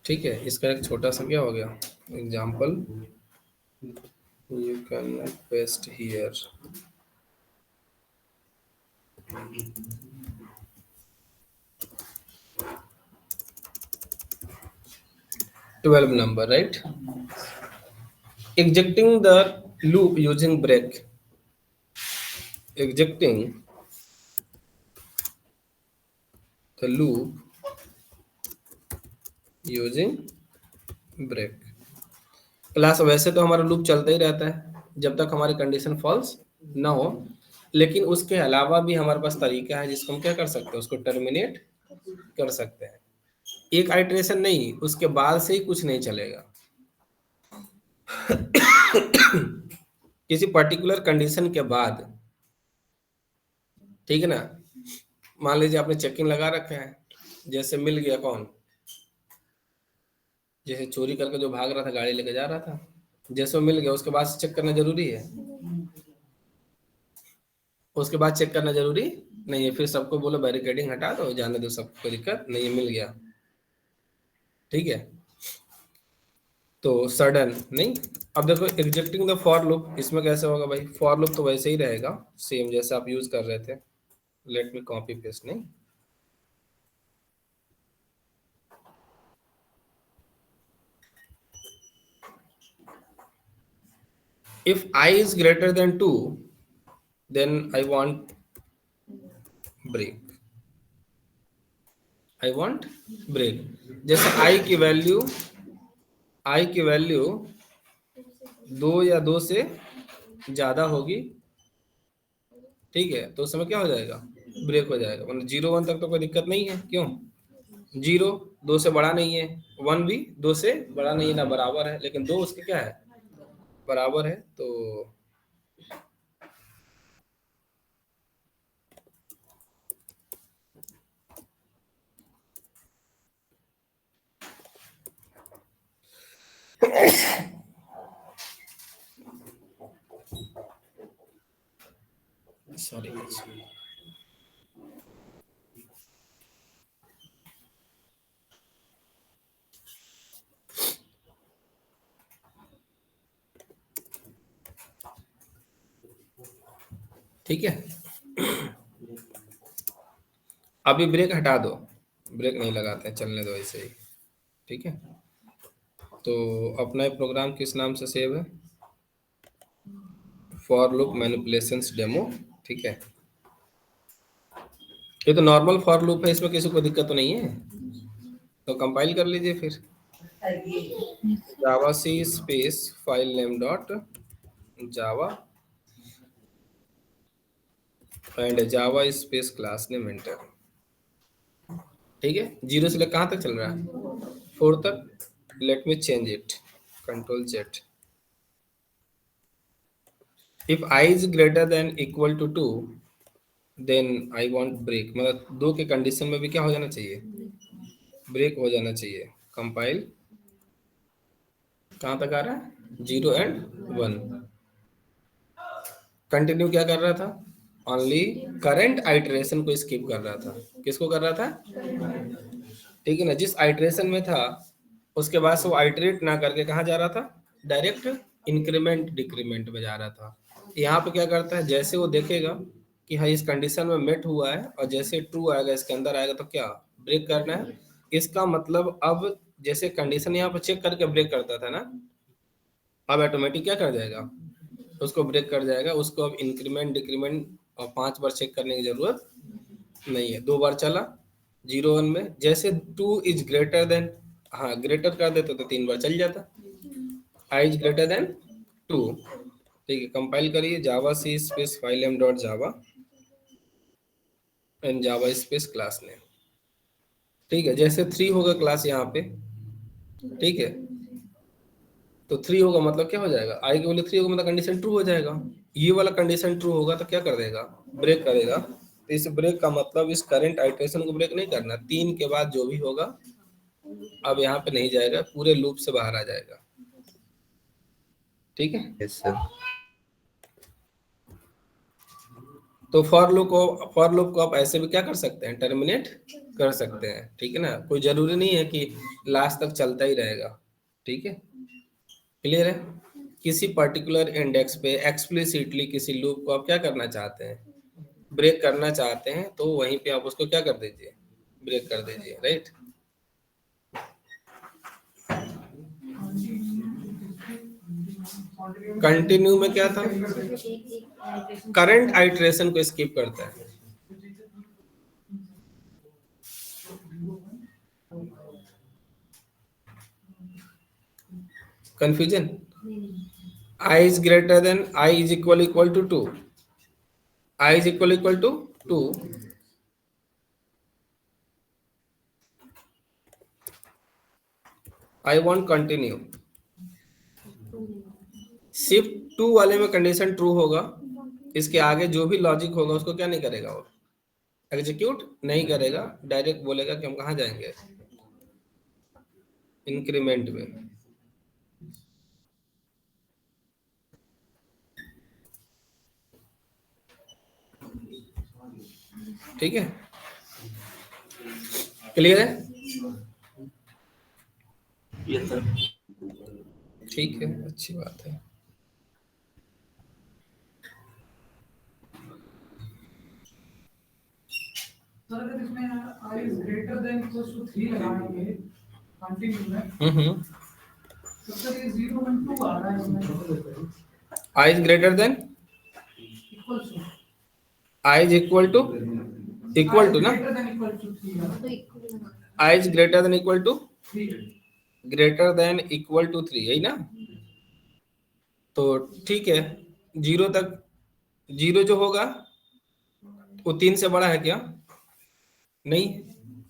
ठीक है, इसका एक छोटा सा क्या हो गया example, you can paste here, twelve number, right. Ejecting the loop using break, ejecting the loop using break। Class वैसे तो हमारा लूप चलता ही रहता है जब तक हमारी कंडीशन फॉल्स ना हो, लेकिन उसके अलावा भी हमारे पास तरीका है जिसको हम क्या कर सकते हैं, उसको टर्मिनेट कर सकते हैं। एक आइटरेशन नहीं, उसके बाद से ही कुछ नहीं चलेगा। किसी पर्टिकुलर कंडीशन के बाद, ठीक है ना, मान लीजिए आपने चेकिंग लगा रखा है, जैसे मिल गया कौन, जैसे चोरी करके जो भाग रहा था गाड़ी लेके जा रहा था, जैसे वो मिल गया उसके बाद चेक करना जरूरी है, उसके बाद चेक करना जरूरी नहीं है। फिर सबको बोलो बैरिकेडिंग हटा दो, जाने दो, सबको दिक्कत नहीं है, मिल गया, ठीक है। तो सडन नहीं। अब देखो एग्जेक्टिंग द फॉर लूप, इसमें कैसे होगा भाई, फॉर लूप तो वैसे ही रहेगा सेम जैसे आप यूज कर रहे थे। लेट मी कॉपी पेस्ट, नहीं, if I is greater than 2 then I want break, I want break। जैसे I की वैल्यू 2 या 2 से ज्यादा होगी, ठीक है, तो उस समय क्या हो जाएगा, ब्रेक हो जाएगा। मतलब 0 1 तक तो कोई दिक्कत नहीं है, क्यों, 0 2 से बड़ा नहीं है, 1 भी 2 से बड़ा नहीं है ना बराबर है, लेकिन 2 उसके क्या है, बराबर है। तो सॉरी, ठीक है। अभी ब्रेक हटा दो, ब्रेक नहीं लगाते हैं, चलने दो ऐसे ही, ठीक है। तो अपना प्रोग्राम किस नाम से सेव है, फॉर लूप मैनिपुलेशंस डेमो, ठीक है। ये तो नॉर्मल फॉर लूप है, इसमें किसी को दिक्कत तो नहीं है। तो कंपाइल कर लीजिए फिर, Java C space file name dot Java and Java space class name enter, ठीक है। 0 से लेकर कहाँ तक चल रहा है, 4 तक, let me change it, control Z. If I is greater than equal to 2, then I want break, मतलब 2 के कंडीशन में भी क्या हो जाना चाहिए, ब्रेक हो जाना चाहिए। कंपाइल, कहाँ तक आ रहा है, 0 and 1। कंटिन्यू क्या कर रहा था, ओनली करंट आइटरेशन को स्किप कर रहा था। किसको कर रहा था, ठीक है ना, जिस आइटरेशन में था उसके बाद से वो आइटरेट ना करके कहाँ जा रहा था, डायरेक्ट इंक्रीमेंट डिक्रीमेंट में जा रहा था। यहाँ पे क्या करता है, जैसे वो देखेगा कि हाँ इस कंडीशन में मेट हुआ है और जैसे ट्रू आएगा इसके अंदर आएगा तो क्या ब्रेक करना है। इसका मतलब अब जैसे कंडीशन यहाँ पे चेक करके ब्रेक करता था ना, अब ऑटोमेटिक क्या कर जाएगा, उसको ब्रेक कर जाएगा। उसको अब इंक्रीमेंट डिक्रीमेंट और 5 बार चेक करने की जरूरत नहीं है। 2 बार चला 0 1 में, जैसे 2 इज ग्रेटर देन, हाँ ग्रेटर कर देते तो 3 बार चल जाता, i इज ग्रेटर देन 2। ठीक है, कंपाइल करिए, Java C space file name dot Java and Java space class name. ठीक है, जैसे 3 होगा क्लास यहाँ पे, ठीक है, तो 3 होगा मतलब क्या हो जाएगा, आई की वैल्यू 3 होगा मतलब कंडीशन ट्रू हो जाएगा। ये वाला कंडीशन ट्रू होगा तो क्या कर देगा, ब्रेक करेगा। तो इस ब्रेक का मतलब इस करंट आइटरेशन को ब्रेक नहीं करना, 3 के बाद जो भी होगा अब यहाँ पे नहीं जाएगा, पूरे लूप से बाहर आ जाएगा। ठीक है, यस सर। तो फॉर लूप को आप ऐसे भी क्या कर सकते हैं, टर्मिनेट कर सकते हैं। ठीक है ना, कोई जरूरी नहीं है कि लास्ट तक चलता ही रहेगा। ठीक है, क्लियर है। किसी पर्टिकुलर इंडेक्स पे एक्सप्लिसिटली किसी लूप को आप क्या करना चाहते हैं, ब्रेक करना चाहते हैं, तो वहीं पे आप उसको क्या कर दीजिए, ब्रेक कर दीजिए, राइट। कंटिन्यू में क्या था, करंट आइटरेशन को स्किप करता है। Confusion, i is greater than I is equal to 2, I is equal to 2, I want continue। Shift 2 वाले में कंडीशन ट्रू होगा, इसके आगे जो भी लॉजिक होगा उसको क्या नहीं करेगा, वो एग्जीक्यूट नहीं करेगा, डायरेक्ट बोलेगा कि हम कहाँ जाएंगे, इंक्रीमेंट में। ठीक है, क्लियर है। Yes sir. ठीक है, अच्छी बात है। सर अगर इसमें i is greater than equals to 3 लगाएंगे कंटिन्यू में, तो सर ये 0 1 2 आ रहा है इसमें, i is greater than equals to i is equal to ना, greater than equal to 3 i is greater than equal to 3 greater than equal to 3, यही ना। तो ठीक है, 0 तक, 0 जो होगा वो 3 से बड़ा है क्या, नहीं,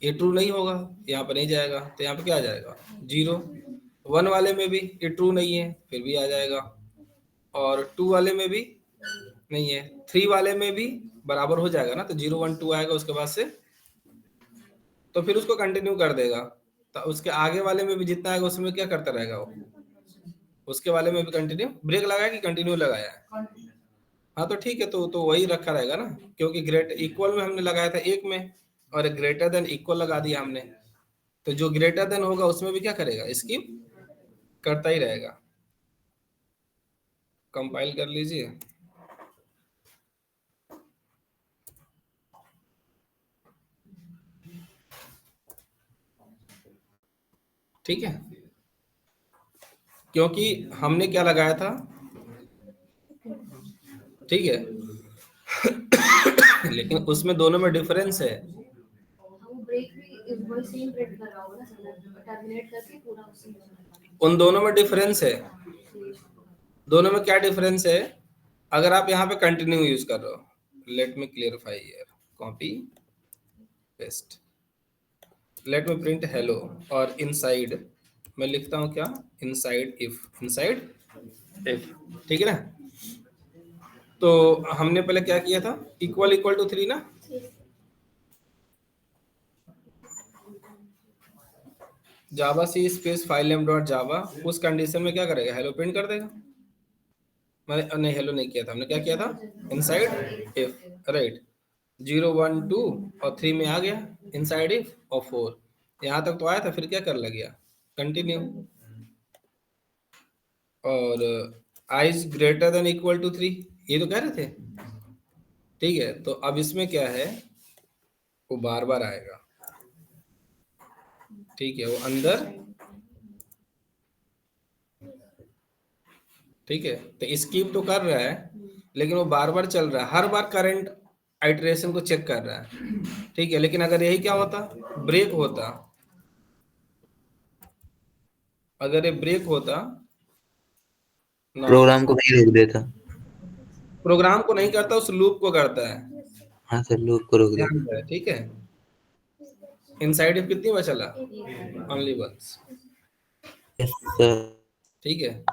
ये ट्रू नहीं होगा, यहाँ पे नहीं जाएगा, तो यहाँ पे क्या आ जाएगा 0। 1 वाले में भी ये ट्रू नहीं है, फिर भी आ जाएगा, और 2 वाले में भी नहीं है, 3 वाले में भी बराबर हो जाएगा ना, तो 0 1 2 आएगा उसके बाद से, तो फिर उसको कंटिन्यू कर देगा। तो उसके आगे वाले में भी जितना आएगा उसमें क्या करता रहेगा वो, उसके वाले में भी कंटिन्यू, ब्रेक लगाया कि कंटिन्यू लगाया है, हाँ तो ठीक है, तो वही रखा रहेगा ना, क्योंकि ग्रेट इक्वल में हमने लगाया था एक में, और ग्रेटर देन इक्वल लगा दिया हमने, तो जो ग्रेटर देन होगा उसमें भी क्या करेगा, स्किप करता ही रहेगा। कंपाइल कर लीजिए, ठीक है, क्योंकि हमने क्या लगाया था, ठीक है लेकिन उसमें दोनों में डिफरेंस है, उन दोनों में डिफरेंस है। दोनों में क्या डिफरेंस है, अगर आप यहाँ पे कंटिन्यू यूज कर रहे हो, let me clarify here, copy paste, let me print hello, और इनसाइड मैं लिखता हूं क्या, इनसाइड इफ, इनसाइड इफ, ठीक है ना। तो हमने पहले क्या किया था, इक्वल इक्वल टू 3 ना, जावा सी space file name dot Java, उस कंडीशन में क्या करेगा, हेलो प्रिंट कर देगा। मैंने नहीं हेलो नहीं किया था, हमने क्या किया था, इनसाइड इफ, राइट, 0 1 2 और 3 में आ गया इनसाइड इफ, और 4 यहाँ तक तो आया था, फिर क्या कर लग गया, कंटिन्यू, और I is greater than equal to 3, ये तो कह रहे थे, ठीक है। तो अब इसमें क्या है, वो बार बार आएगा, ठीक है, वो अंदर, ठीक है। तो स्कीप तो कर रहा है, लेकिन वो बार बार चल रहा है, हर बार करंट आइटरेशन को चेक कर रहा है, ठीक है। लेकिन अगर यही क्या होता, ब्रेक होता, अगर ये ब्रेक होता ना, प्रोग्राम को नहीं रोक देता। प्रोग्राम को नहीं करता, उस लूप को करता है, हाँ सर, लूप को रोक ध्यान देता। रहे, ठीक है। इनसाइड इफ कितनी बार चला, ओनली वंस, यस सर। ठीक है।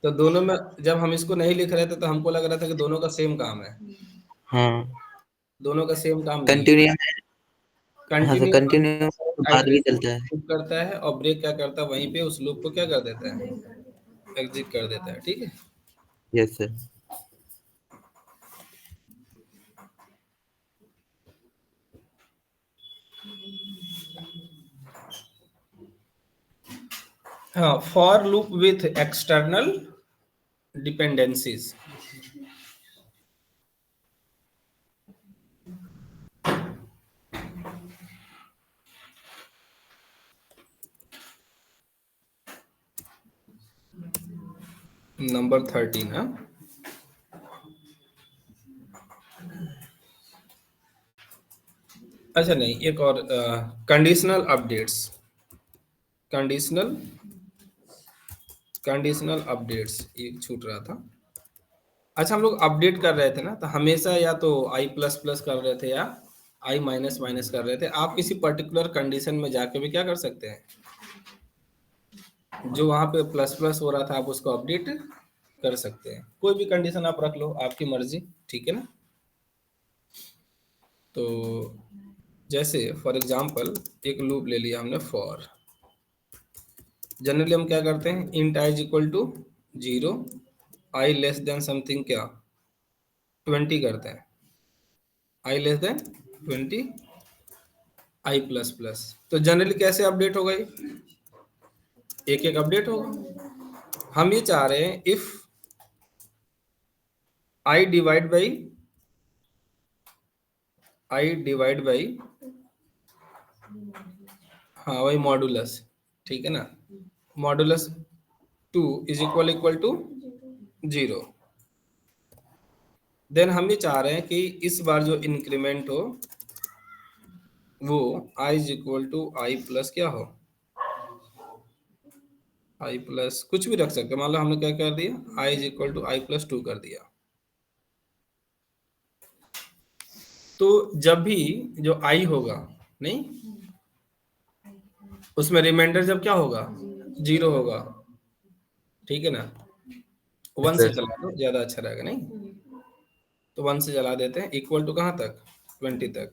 तो दोनों में जब हम इसको नहीं लिख रहे थे तो हमको लग रहा था कि दोनों का सेम काम है, हाँ, दोनों का सेम काम नहीं है। कंटिन्यू। हाँ सर, कंटिन्यू कंटिन्यू बाद भी चलता है। करता है, और ब्रेक क्या करता है, वहीं पे उस लूप को क्या कर देता है, एग्जिट कर देता है, ठीक है। Yes sir. हाँ, for loop with external dependencies, number 13 है। अच्छा नहीं, एक और conditional updates, conditional conditional updates, एक छूट रहा था। अच्छा, हम लोग अपडेट कर रहे थे ना, तो हमेशा या तो आई प्लस प्लस कर रहे थे या आई माइनस माइनस कर रहे थे। आप किसी पर्टिकुलर कंडीशन में जाके भी क्या कर सकते हैं, जो वहां पे प्लस प्लस हो रहा था आप उसको अपडेट कर सकते हैं। कोई भी कंडीशन आप रख लो, आपकी मर्जी, ठीक है ना। तो जैसे फॉर एग्जांपल एक लूप ले लिया हमने, फॉर, जनरली हम क्या करते हैं, int I is equal to 0, I less than something क्या 20 करते हैं, I less than 20, I plus plus. तो जनरली कैसे अपडेट होगा, ये एक एक अपडेट होगा। हम ये चाह रहे हैं इफ आई डिवाइड बाई, हाँ वही मॉडुलस, ठीक है ना, modulus 2 is equal to 0। Then हम ये चाह रहे हैं कि इस बार जो इंक्रीमेंट हो वो I is equal to I plus क्या हो, आई प्लस कुछ भी रख सकते हैं। मान लो हमने क्या कर दिया, I is equal to I plus 2 कर दिया। तो जब भी जो आई होगा, नहीं, उसमें रिमाइंडर जब क्या होगा, 0 होगा, ठीक है ना। 1 से चला दो, ज्यादा अच्छा रहेगा, नहीं तो 1 से चला देते हैं, इक्वल टू कहाँ तक, 20 तक,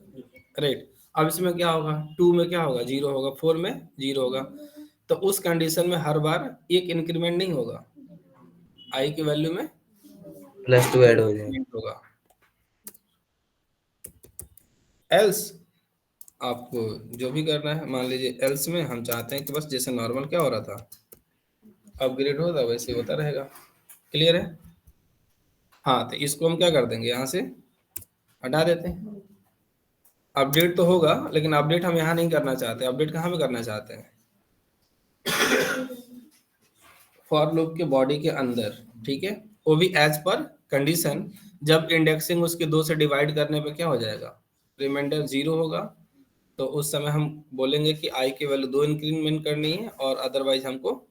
राइट। अब इसमें क्या होगा, 2 में क्या होगा, 0 होगा, 4 में 0 होगा। तो उस कंडीशन में हर बार एक इंक्रीमेंट नहीं होगा, आई की वैल्यू में +2 ऐड हो जाएगा। होगा। एल्स आपको जो भी करना है, मान लीजिए एल्स में हम चाहते हैं कि बस जैसे नॉर्मल क्या हो रहा था, अपग्रेड होता वैसे होता रहेगा, क्लियर है। हाँ, तो इसको हम क्या कर देंगे, यहाँ से हटा देते हैं। अपडेट तो होगा, लेकिन अपडेट हम यहाँ नहीं करना चाहते, अपडेट कहाँ पे करना चाहते हैं, फॉर लूप के बॉडी के अंदर, ठीक है। वो भी एज पर कंडीशन, जब इंडेक्सिंग उसके 2 से डिवाइड करने पे क्या हो जाएगा, रिमाइंडर 0 होगा। तो उस समय हम बोलेंगे कि आई की वैल्यू 2 इंक्रीमेंट करनी है, और अदरवाइज हमको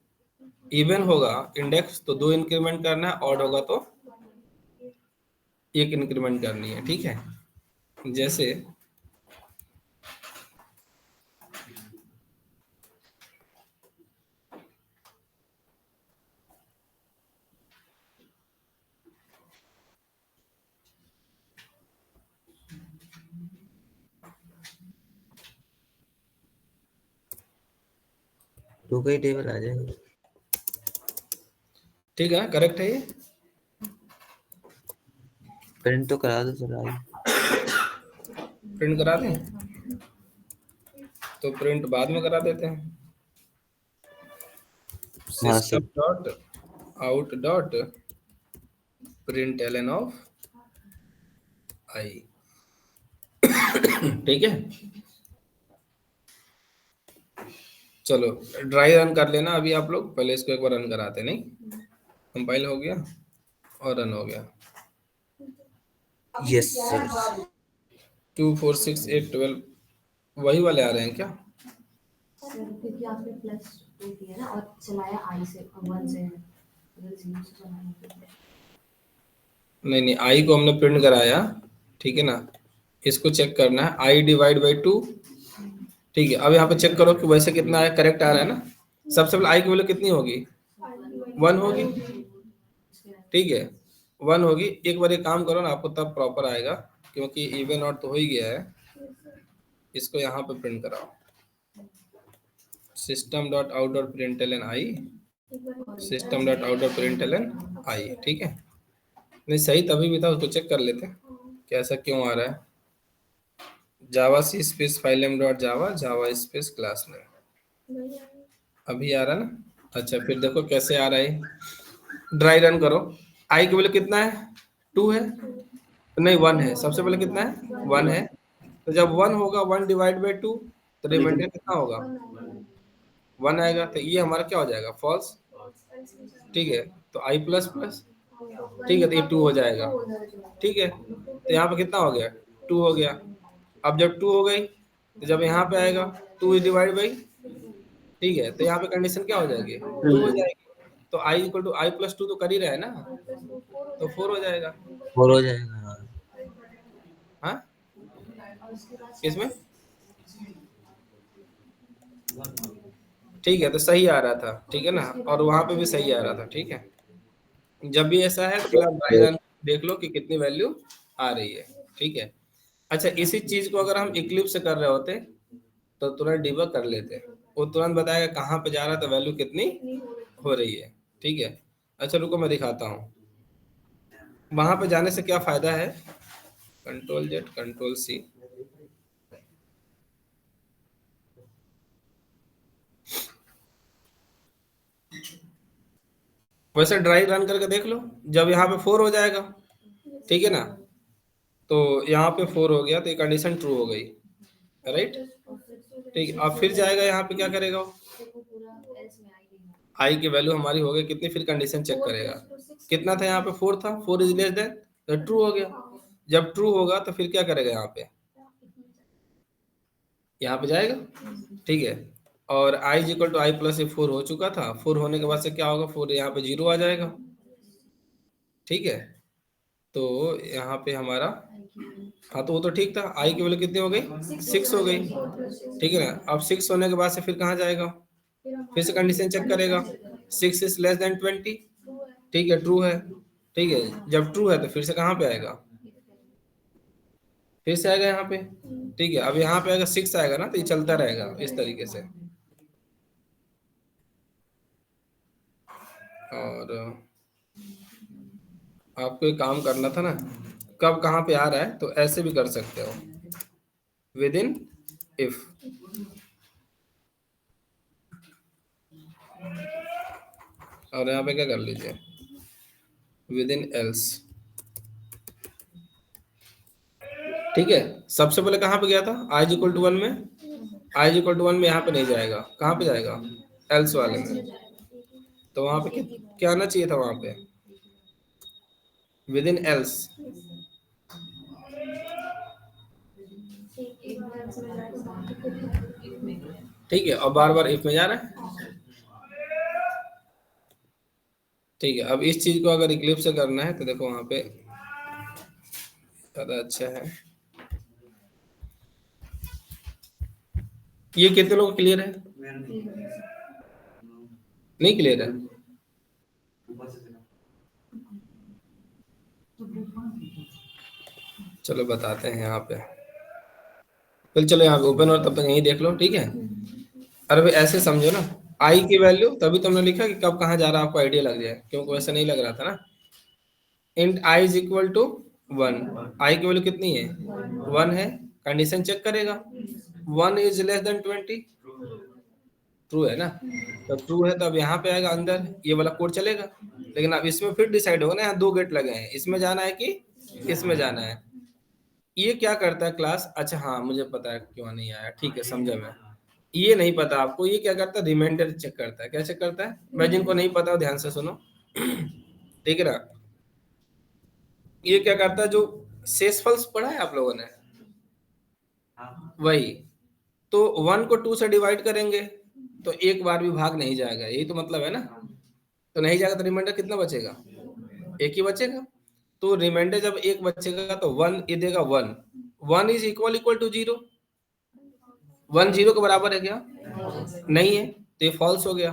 इवन होगा इंडेक्स तो 2 इंक्रीमेंट करना है, ऑड होगा तो 1 इंक्रीमेंट करनी है, ठीक है। जैसे 2 का ही टेबल आ जाएगा। ठीक है, करेक्ट है ये। प्रिंट तो करा दो सर आई। प्रिंट करा दें, तो प्रिंट बाद में करा देते हैं। हाँ system sir. Dot out dot println of I. ठीक है, चलो ड्राई रन कर लेना अभी आप लोग, पहले इसको एक बार रन कराते। नहीं, कंपाइल हो गया और रन हो गया। Yes sir. 2 4 6 8 12 वही वाले आ रहे हैं क्या? सर क्योंकि आपने +2 दिया ना और चलाया आई से 1 से, अगर 0 से चलाना है नहीं नहीं, आई को हमने प्रिंट कराया, ठीक है ना। इसको चेक करना है, आई डिवाइड बाई 2। ठीक है, अब यहाँ पे चेक करो कि वैसे कितना है, करेक्ट आ रहा है ना। सबसे पहले आई की वैल्यू कितनी होगी? 1 होगी। ठीक है, 1 होगी। एक बार ये काम करो ना, आपको तब प्रॉपर आएगा, क्योंकि इवन और तो हो ही गया है। इसको यहाँ पे प्रिंट कराओ, system dot out dot println I, system dot out dot println I. ठीक है, नहीं सही तभी भी था, उसको चेक कर लेते कि ऐसा क्यों आ रहा है। जावा सी space file name dot Java, Java space class में अभी आ रहा ना। अच्छा, फिर देखो कैसे आ रहा है। ड्राई रन करो, आई की वैल्यू कितना है? 2 है, नहीं 1 है। सबसे पहले कितना है? 1 है। तो जब 1 होगा, 1 डिवाइड बाई 2, तो रिमाइंडर कितना होगा? 1 आएगा। तो ये हमारा क्या हो जाएगा? फॉल्स। ठीक है, तो आई प्लस प्लस, ठीक है, तो ये 2 हो जाएगा। ठीक है, तो यहाँ पे कितना हो गया? 2 हो गया। अब जब 2 हो गई, तो जब यहाँ पे आएगा 2 डिवाइड बाई, ठीक है, तो यहाँ पे कंडीशन क्या हो जाएगी? 2 हो जाएगी। तो I equal to I plus 2 तो कर ही रहा है ना, तो 4 हो जाएगा। 4 हो जाएगा। हाँ, किसमें? ठीक है, तो सही आ रहा था, ठीक है ना, और वहां पे भी सही आ रहा था। ठीक है, जब भी ऐसा है तो आप ड्राई रन देख लो कि कितनी वैल्यू आ रही है। ठीक है, अच्छा, इसी चीज को अगर हम इक्लिप्स से कर रहे होते तो तुरंत डिबग कर लेते, वो तुरंत बताएगा कहाँ पे जा रहा था, वैल्यू कितनी हो रही है। ठीक है, अच्छा रुको मैं दिखाता हूँ वहां पे जाने से क्या फायदा है। कंट्रोल जेड कंट्रोल सी, वैसे ड्राई रन करके देख लो। जब यहाँ पे 4 हो जाएगा, ठीक है ना, तो यहाँ पे 4 हो गया, तो ये कंडीशन ट्रू हो गई, राइट। ठीक है, अब फिर जाएगा यहाँ पे, क्या करेगा वो? आई की वैल्यू हमारी हो गई कितनी, फिर कंडीशन चेक करेगा कितना था। यहाँ पे 4 था, 4 इज लेस देन, तो ट्रू हो गया। जब ट्रू होगा तो फिर क्या करेगा? यहाँ पे जाएगा। ठीक है, और I is equal to I plus 4 हो चुका था। 4 होने के बाद से क्या होगा? 4 यहाँ पे 0 आ जाएगा। ठीक है, तो यहाँ पे हमारा, हाँ तो वो तो ठीक था। आई की वैल्यू कितनी हो गई? 6 हो गई। ठीक है ना, अब 6 होने के बाद से फिर कहाँ जाएगा? फिर से कंडीशन चेक करेगा, 6 इज लेस देन 20। ठीक है, ट्रू है। ठीक है, जब ट्रू है तो फिर से कहाँ पे आएगा? फिर से आएगा यहाँ पे। ठीक है, अब यहाँ पे आएगा 6 आएगा ना, तो ये चलता रहेगा इस तरीके से। और आपको एक काम करना था ना, कब कहाँ पे आ रहा है, तो ऐसे भी कर सकते हो, विद इन इफ। और यहाँ पे क्या कर लीजिए, विद इन एल्स। ठीक है, सबसे पहले कहाँ पे गया था? आई इक्वल टू 1 में, आई इक्वल टू 1 में यहाँ पे नहीं जाएगा, कहाँ पे जाएगा? एल्स वाले में। तो वहां पे क्या आना चाहिए था? वहां पे विद इन एल्स। ठीक है, और बार बार इफ में जा रहा है। ठीक है, अब इस चीज को अगर इक्लिप्स से करना है तो देखो वहां पे ज्यादा अच्छा है। ये कितने लोग क्लियर है? नहीं क्लियर है? चलो बताते हैं यहाँ पे। चलो यहाँ पे ओपन और तब तक यहीं देख लो। ठीक है, अरे भाई ऐसे समझो ना, आई की वैल्यू, तभी तुमने लिखा कि कब कहाँ जा रहा है आपको आइडिया लग जाए, क्योंकि वैसे नहीं लग रहा था ना। Int I is equal to 1, I की वैल्यू कितनी है 1 है, कंडीशन चेक करेगा 1 इज लेस देन 20, ट्रू है ना, तो ट्रू है तो अब यहाँ पे आएगा अंदर, ये वाला कोड चलेगा। लेकिन अब इसमें फिर डिसाइड होगा ना, यहाँ 2 गेट लगे हैं, इसमें जाना है कि इसमें जाना है। ये क्या करता है क्लास, अच्छा हाँ मुझे पता है क्यों नहीं आया, ठीक है समझा मैं। ये नहीं पता आपको, ये क्या करता है रिमाइंडर चेक करता है। क्या चेक करता है भाई, जिनको नहीं पता हो ध्यान से सुनो ठीक है ना। ये क्या करता है, जो शेषफल्स पढ़ा है आप लोगों ने वही, तो 1 को 2 से डिवाइड करेंगे तो एक बार भी भाग नहीं जाएगा, यही तो मतलब है ना। तो नहीं जाएगा तो रिमाइंडर कितना बचेगा, एक ही बचेगा। तो रिमाइंडर जब एक बचेगा तो 1 ये देगा 1, 1 इज इक्वल टू 0, 1 0 के बराबर है क्या, नहीं है, तो ये फॉल्स हो गया।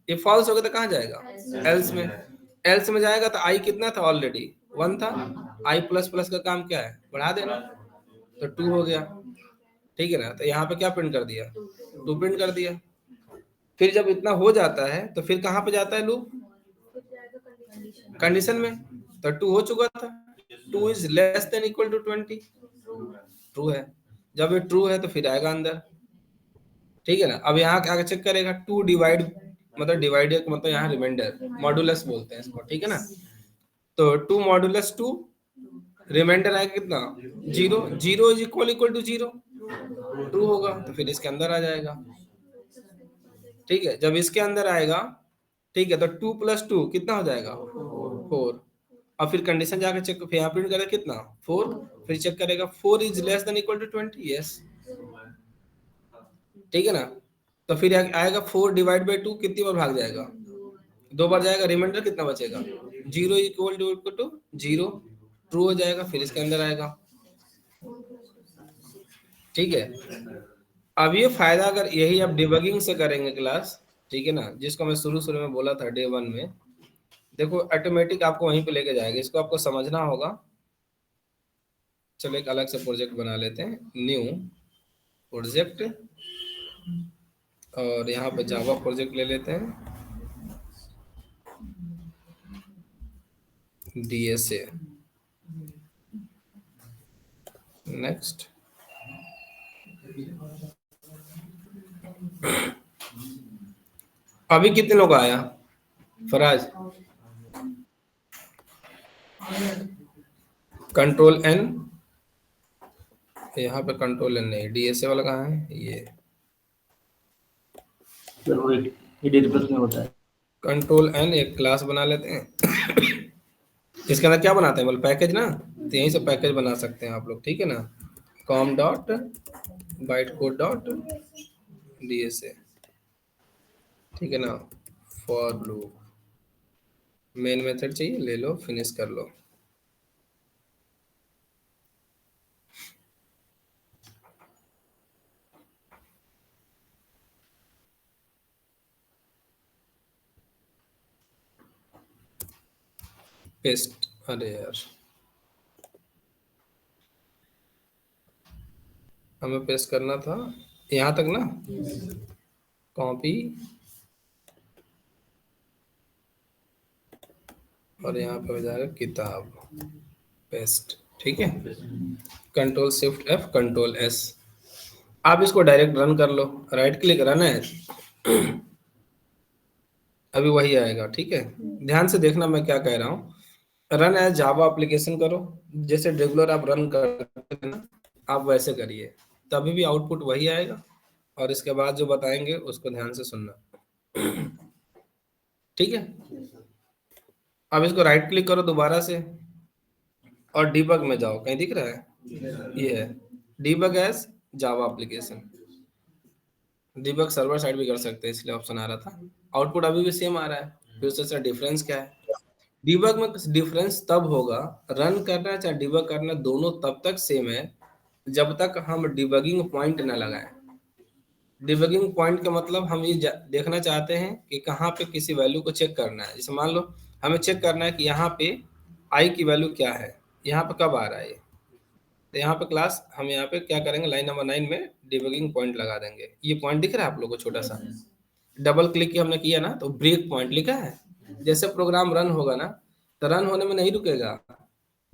ये फॉल्स हो गया तो कहाँ जाएगा एल्स में, एल्स में जाएगा तो आई कितना था ऑलरेडी 1 था, आई प्लस प्लस का काम क्या है बढ़ा देना, तो 2 हो गया, ठीक है ना। तो यहाँ पे क्या प्रिंट कर दिया 2 प्रिंट कर दिया। फिर जब इतना हो जाता है तो फिर कहाँ पे जाता है लूप, कंडीशन में, तो 2 हो चुका था, 2 is less than equal to 20, true है। जब ये ट्रू है तो फिर आएगा अंदर, ठीक है ना। अब यहाँ क्या चेक करेगा 2 डिवाइड, मतलब डिवाइडेड मतलब यहाँ रिमाइंडर मॉडुलस बोलते हैं इसको, ठीक है ना। तो 2 मॉडुलस 2, रिमाइंडर आएगा कितना 0, 0 इज इक्वल टू 0, ट्रू होगा तो फिर इसके अंदर आ जाएगा, ठीक है। जब इसके अंदर आएगा, ठीक है, तो 2 + 2 कितना हो जाएगा 4, और फिर कंडीशन जाकर चेक, फिर यहाँ प्रिंट करेगा कितना 4, फिर चेक करेगा 4 is less than equal to 20, yes, ठीक है ना। तो फिर आएगा 4 डिवाइड बाई 2, कितनी बार भाग जाएगा 2 बार जाएगा, रिमाइंडर कितना बचेगा 0 इक्वल टू 0, ट्रू हो जाएगा, फिर इसके अंदर आएगा, ठीक है। अब ये फायदा अगर यही आप डिबगिंग से करेंगे क्लास, ठीक है ना, जिसको मैं शुरू में बोला था डे 1 में, देखो ऑटोमेटिक आपको वहीं पे लेके जाएगा, इसको आपको समझना होगा। चलो एक अलग से प्रोजेक्ट बना लेते हैं, न्यू प्रोजेक्ट, और यहाँ पे जावा प्रोजेक्ट ले लेते हैं, DSA, नेक्स्ट। अभी कितने लोग आया फराज, कंट्रोल N, यहाँ पे कंट्रोल N नहीं, DSA वाला कहाँ है, ये में होता है। कंट्रोल N एक क्लास बना लेते हैं इसके अंदर क्या बनाते हैं बोल पैकेज ना, तो यहीं से पैकेज बना सकते हैं आप लोग, ठीक है ना। com dot byte code dot DSA, ठीक है ना। फॉर लूप, मेन मेथड चाहिए ले लो, फिनिश कर लो। पेस्ट, अरे यार हमें पेस्ट करना था यहाँ तक ना, कॉपी और यहाँ पे हो जाएगा किताब, पेस्ट, ठीक है। Control shift F control S, आप इसको डायरेक्ट रन कर लो, राइट क्लिक रन है, अभी वही आएगा, ठीक है। ध्यान से देखना मैं क्या कह रहा हूँ, रन एज जावा एप्लीकेशन करो, जैसे रेगुलर आप रन करते हैं ना, आप वैसे करिए, तभी भी आउटपुट वही आएगा। और इसके बाद जो बताएंगे उसको ध्यान से सुनना, ठीक है। अब इसको राइट क्लिक करो दोबारा से और डीबग में जाओ, कहीं दिख रहा है ये है debug as Java application, debug server side भी कर सकते हैं, इसलिए ऑप्शन आ रहा था। आउटपुट अभी भी सेम आ रहा है, फिर उससे डिफरेंस क्या है, डीबग में डिफरेंस तब होगा, रन करना चाहे डीबग करना दोनों तब तक सेम है जब तक हम डिबगिंग पॉइंट ना लगाएं। डिबगिंग पॉइंट का मतलब हम ये देखना चाहते हैं कि कहाँ पे किसी वैल्यू को चेक करना है। जैसे मान लो हमें चेक करना है कि यहाँ पे आई की वैल्यू क्या है, यहाँ पे कब आ रहा है ये, तो यहाँ पे क्लास हम यहाँ पे क्या करेंगे, लाइन नंबर 9 में डिबगिंग पॉइंट लगा देंगे। ये पॉइंट दिख रहा है आप लोगों को छोटा सा, डबल क्लिक हमने किया ना तो ब्रेक पॉइंट लिखा है। जैसे प्रोग्राम रन होगा ना तो रन होने में नहीं रुकेगा,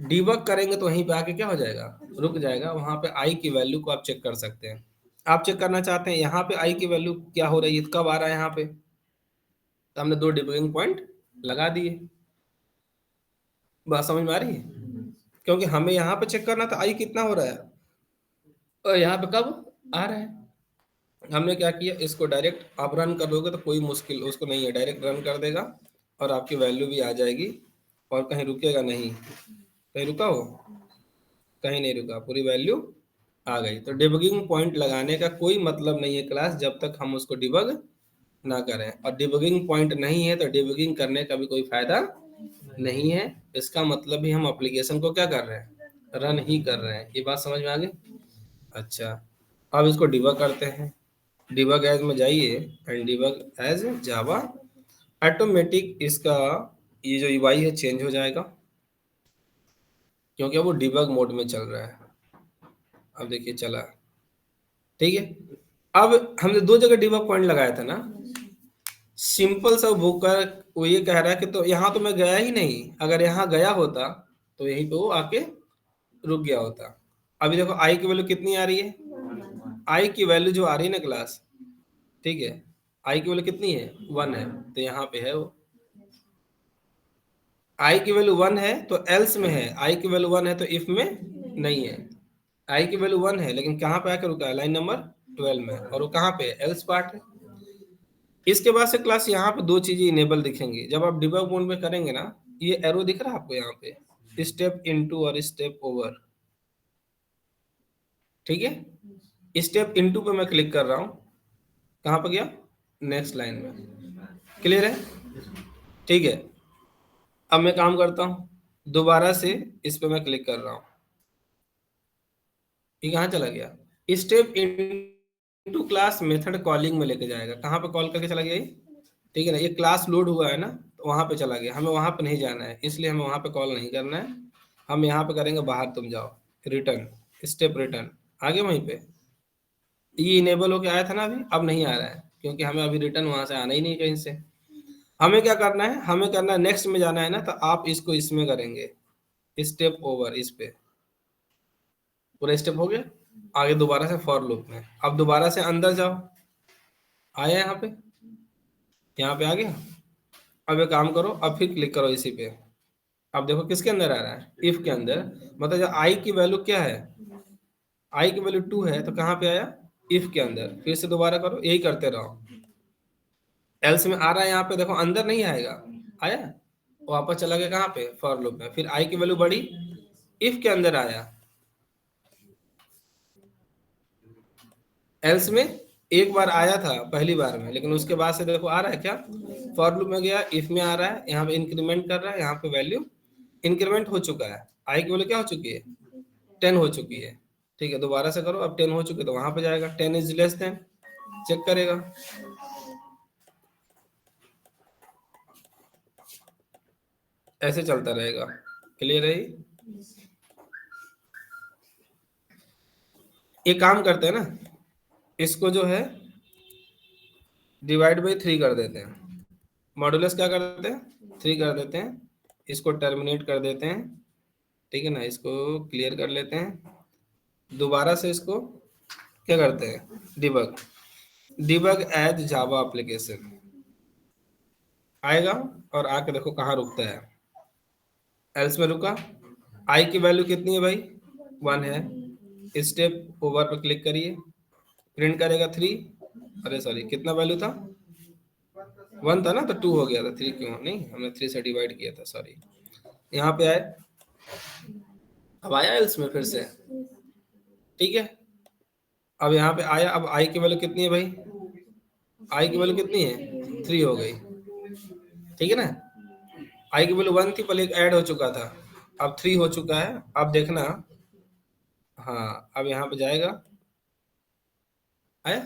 डिबग करेंगे तो वहीं पे आके क्या हो जाएगा, रुक जाएगा। वहां पे आई की वैल्यू को आप चेक कर सकते हैं। आप चेक करना चाहते हैं यहाँ पे आई की वैल्यू क्या हो रही है, कब आ रहा है यहाँ पे, तो हमने 2 डिबगिंग पॉइंट लगा दिए। बात समझ में आ रही है? क्योंकि हमें यहाँ पे चेक करना था आई कितना हो रहा है और यहाँ पे कब आ रहा है। हमने क्या किया, इसको डायरेक्ट आप रन कर दोगे तो कोई मुश्किल उसको नहीं है, डायरेक्ट रन कर देगा और आपकी वैल्यू भी आ जाएगी और कहीं रुकेगा नहीं। कहीं रुका हो, कहीं नहीं रुका, पूरी वैल्यू आ गई। तो डिबगिंग पॉइंट लगाने का कोई मतलब नहीं है क्लास, जब तक हम उसको डिबग ना करें। और डिबगिंग पॉइंट नहीं है तो डिबगिंग करने का भी कोई फायदा नहीं है। इसका मतलब ही हम एप्लीकेशन को क्या कर रहे हैं, रन ही कर रहे हैं। ये बात समझ में आ गई? अच्छा, अब इसको डिबग करते हैं। डिबग एज में जाइए and debug as Java. Automatic इसका ये जो यूआई है चेंज हो जाएगा क्योंकि वो डिबग मोड में चल रहा है। अब देखिए चला, ठीक है। अब हमने 2 जगह डिबग पॉइंट लगाया था ना, सिंपल सा बुक का वो ये कह रहा है कि तो यहाँ तो मैं गया ही नहीं, अगर यहाँ गया होता तो यहीं पे वो आके रुक गया होता। अभी देखो आई की वैल्यू कितनी आ रही है, आई की वैल्यू जो आ रही है ना क्लास, ठीक है, आई की वैल्यू कितनी है, 1 है, तो यहाँ पे है वो। आई की वैल्यू 1 है तो एल्स में है, आई की वैल्यू 1 है तो इफ में नहीं है। आई की वैल्यू 1 है लेकिन कहाँ पे आकर रुका है, लाइन नंबर 12 में, और वो कहाँ पे है, एल्स पार्ट है। इसके बाद से क्लास यहाँ पे 2 चीजें इनेबल दिखेंगी जब आप डिबग मोड में करेंगे ना। ये एरो दिख रहा है आपको यहाँ पे, स्टेप इनटू और स्टेप ओवर, ठीक है। स्टेप इनटू पे मैं क्लिक कर रहा हूँ, कहाँ पे गया, नेक्स्ट लाइन में, क्लियर है, ठीक है। अब मैं काम करता हूँ, दोबारा से इस पे मैं क्लिक कर रहा हूँ, ये कहाँ चला गया, step into class method calling में लेके जाएगा। कहाँ पे कॉल करके चला गया ये, ठीक है ना। ये क्लास लोड हुआ है ना तो वहां पे चला गया, हमें वहां पे नहीं जाना है, इसलिए हमें वहां पे कॉल नहीं करना है। हम यहाँ पे करेंगे बाहर तुम जाओ, रिटर्न, स्टेप रिटर्न, आगे वहीं पे ये इनेबल होके आया था ना अभी, अब नहीं आ रहा है क्योंकि हमें अभी रिटर्न वहां से आना ही नहीं कहीं से। हमें क्या करना है, हमें करना है नेक्स्ट में जाना है ना, तो आप इसको इसमें करेंगे, स्टेप ओवर, इस पे पूरा स्टेप हो गया। आगे दोबारा से फॉर लूप में, अब दोबारा से अंदर जाओ, आया यहाँ पे आ गया। अब एक काम करो, अब फिर क्लिक करो इसी पे, अब देखो किसके अंदर आ रहा है, इफ के अंदर। मतलब जब आई की वैल्यू क्या है, आई की वैल्यू 2 है तो कहाँ पे आया, इफ के अंदर। फिर से दोबारा करो, यही करते रहो। एल्स में आ रहा है यहाँ पे, देखो अंदर नहीं आएगा, आया वापस चला गया कहाँ पे, फॉर लूप में। फिर आई की वैल्यू बढ़ी, इफ के अंदर आया, एल्स में एक बार आया था पहली बार में, लेकिन उसके बाद से देखो आ रहा है क्या, फॉर लूप में गया, इफ में आ रहा है, यहाँ पे इंक्रीमेंट कर रहा है, यहाँ पे वैल्यू इंक्रीमेंट हो चुका है। आई की वैल्यू क्या हो चुकी है, 10 हो चुकी है, ठीक है। दोबारा से करो, अब 10 हो चुकी है तो वहां पे जाएगा, 10 इज लेस देन, चेक करेगा। ऐसे चलता रहेगा, क्लियर है। ये काम करते हैं ना, इसको जो है डिवाइड बाई 3 कर देते हैं, मॉडुलस क्या कर देते हैं, 3 कर देते हैं, इसको टर्मिनेट कर देते हैं, ठीक है ना। इसको क्लियर कर लेते हैं, दोबारा से इसको क्या करते हैं, डिबग एज जावा एप्लीकेशन आएगा और आके देखो कहाँ रुकता है, एल्स में रुका। आई की वैल्यू कितनी है भाई, 1 है, स्टेप ओवर पर क्लिक करिए, प्रिंट करेगा 3, अरे सॉरी कितना वैल्यू था, 1 था ना, तो 2 हो गया था, 3 क्यों नहीं, हमने 3 से डिवाइड किया था, सॉरी। यहाँ पे आए, अब आया एल्स में फिर से, ठीक है। अब यहाँ पे आया, अब आई की वैल्यू कितनी है भाई, आई की वैल्यू कितनी है, 3 हो गई, ठीक है ना। आई की वैल्यू 1 थी, पहले एक ऐड हो चुका था, अब 3 हो चुका है। अब देखना, हाँ अब यहाँ पे जाएगा, आया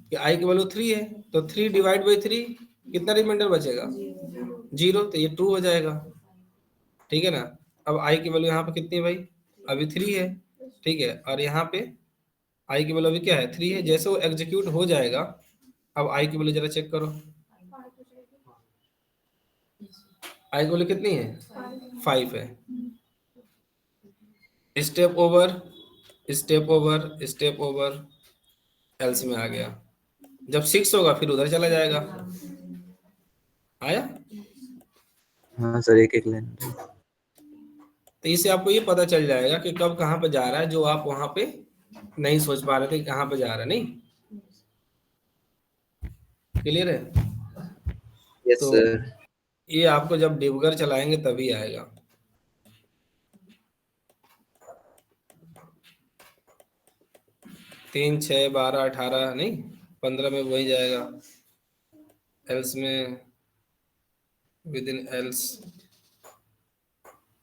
कि आई की वैल्यू 3 है तो 3 डिवाइड बाई 3 कितना रिमाइंडर बचेगा, 0, तो ये ट्रू हो जाएगा, ठीक है ना। अब आई की वैल्यू यहाँ पे कितनी है भाई, अभी 3 है, ठीक है। और यहाँ पे आई की वैल्यू अभी क्या है, 3 है। जैसे वो एग्जीक्यूट हो जाएगा, अब आई की वैल्यू जरा चेक करो, आई की वैल्यू कितनी है? 5 है। Step over step over step over, else में आ गया। जब 6 होगा फिर उधर चला जाएगा। आया? हाँ सर, एक एक लाइन। तो इससे आपको ये पता चल जाएगा कि कब कहाँ पे जा रहा है, जो आप वहां पे नहीं सोच पा रहे थे कि कहाँ पे जा रहा है। नहीं क्लियर है? यस तो सर। ये आपको जब डिबगर चलाएंगे तभी आएगा। तीन 6 12 18 नहीं 15 में वही जाएगा। एल्स में विद इन एल्स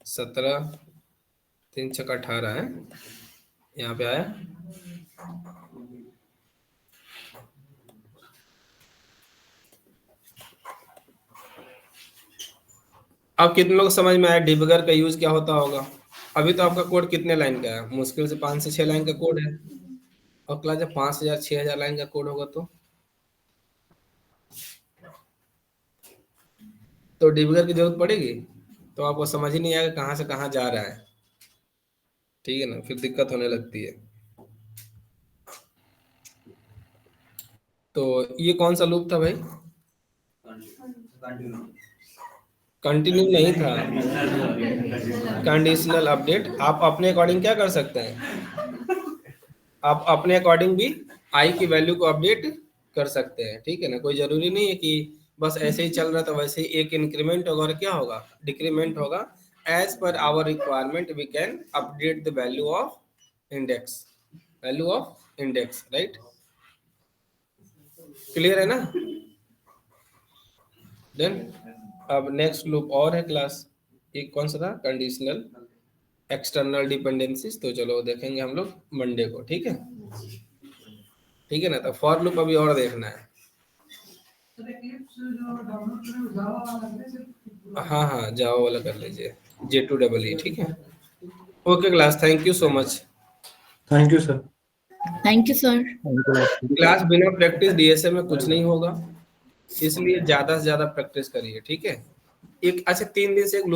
17 3 6 18 है, यहाँ पे आया। अब कितने लोग समझ में आया डिबगर का यूज क्या होता होगा? अभी तो आपका कोड कितने लाइन का है? मुश्किल से 5 से 6 लाइन का कोड है। और क्लास जब 5000 6000 लाइन का कोड होगा तो डिबगर की जरूरत पड़ेगी, तो आपको समझ ही नहीं आएगा कहाँ से कहाँ जा रहा है। ठीक है ना, फिर दिक्कत होने लगती है। तो ये कौन सा लूप था भाई? कंटिन्यू नहीं था, कंडीशनल अपडेट। आप अपने अकॉर्डिंग क्या कर सकते हैं? आप अपने अकॉर्डिंग भी आई की वैल्यू को अपडेट कर सकते हैं। ठीक है ना, कोई जरूरी नहीं है कि बस ऐसे ही चल रहा था वैसे ही एक इंक्रीमेंट होगा और क्या होगा, डिक्रीमेंट होगा। As per our requirement we can update the value of index, value of index, right? Clear है ना? देन अब नेक्स्ट लूप और है क्लास, एक कौन सा था? Conditional external dependencies. तो चलो देखेंगे हम लोग मंडे को। ठीक है, ठीक है ना। तो फॉर लूप अभी और देखना है। हाँ हाँ, जावा वाला कर लीजिए, J2EE। ठीक है, okay class, thank you so much. Thank you sir. Thank you sir. Class बिना प्रैक्टिस डीएसए में कुछ नहीं होगा, इसलिए ज्यादा से ज्यादा प्रैक्टिस करिए। ठीक है, एक अच्छा 3 दिन से एक लूप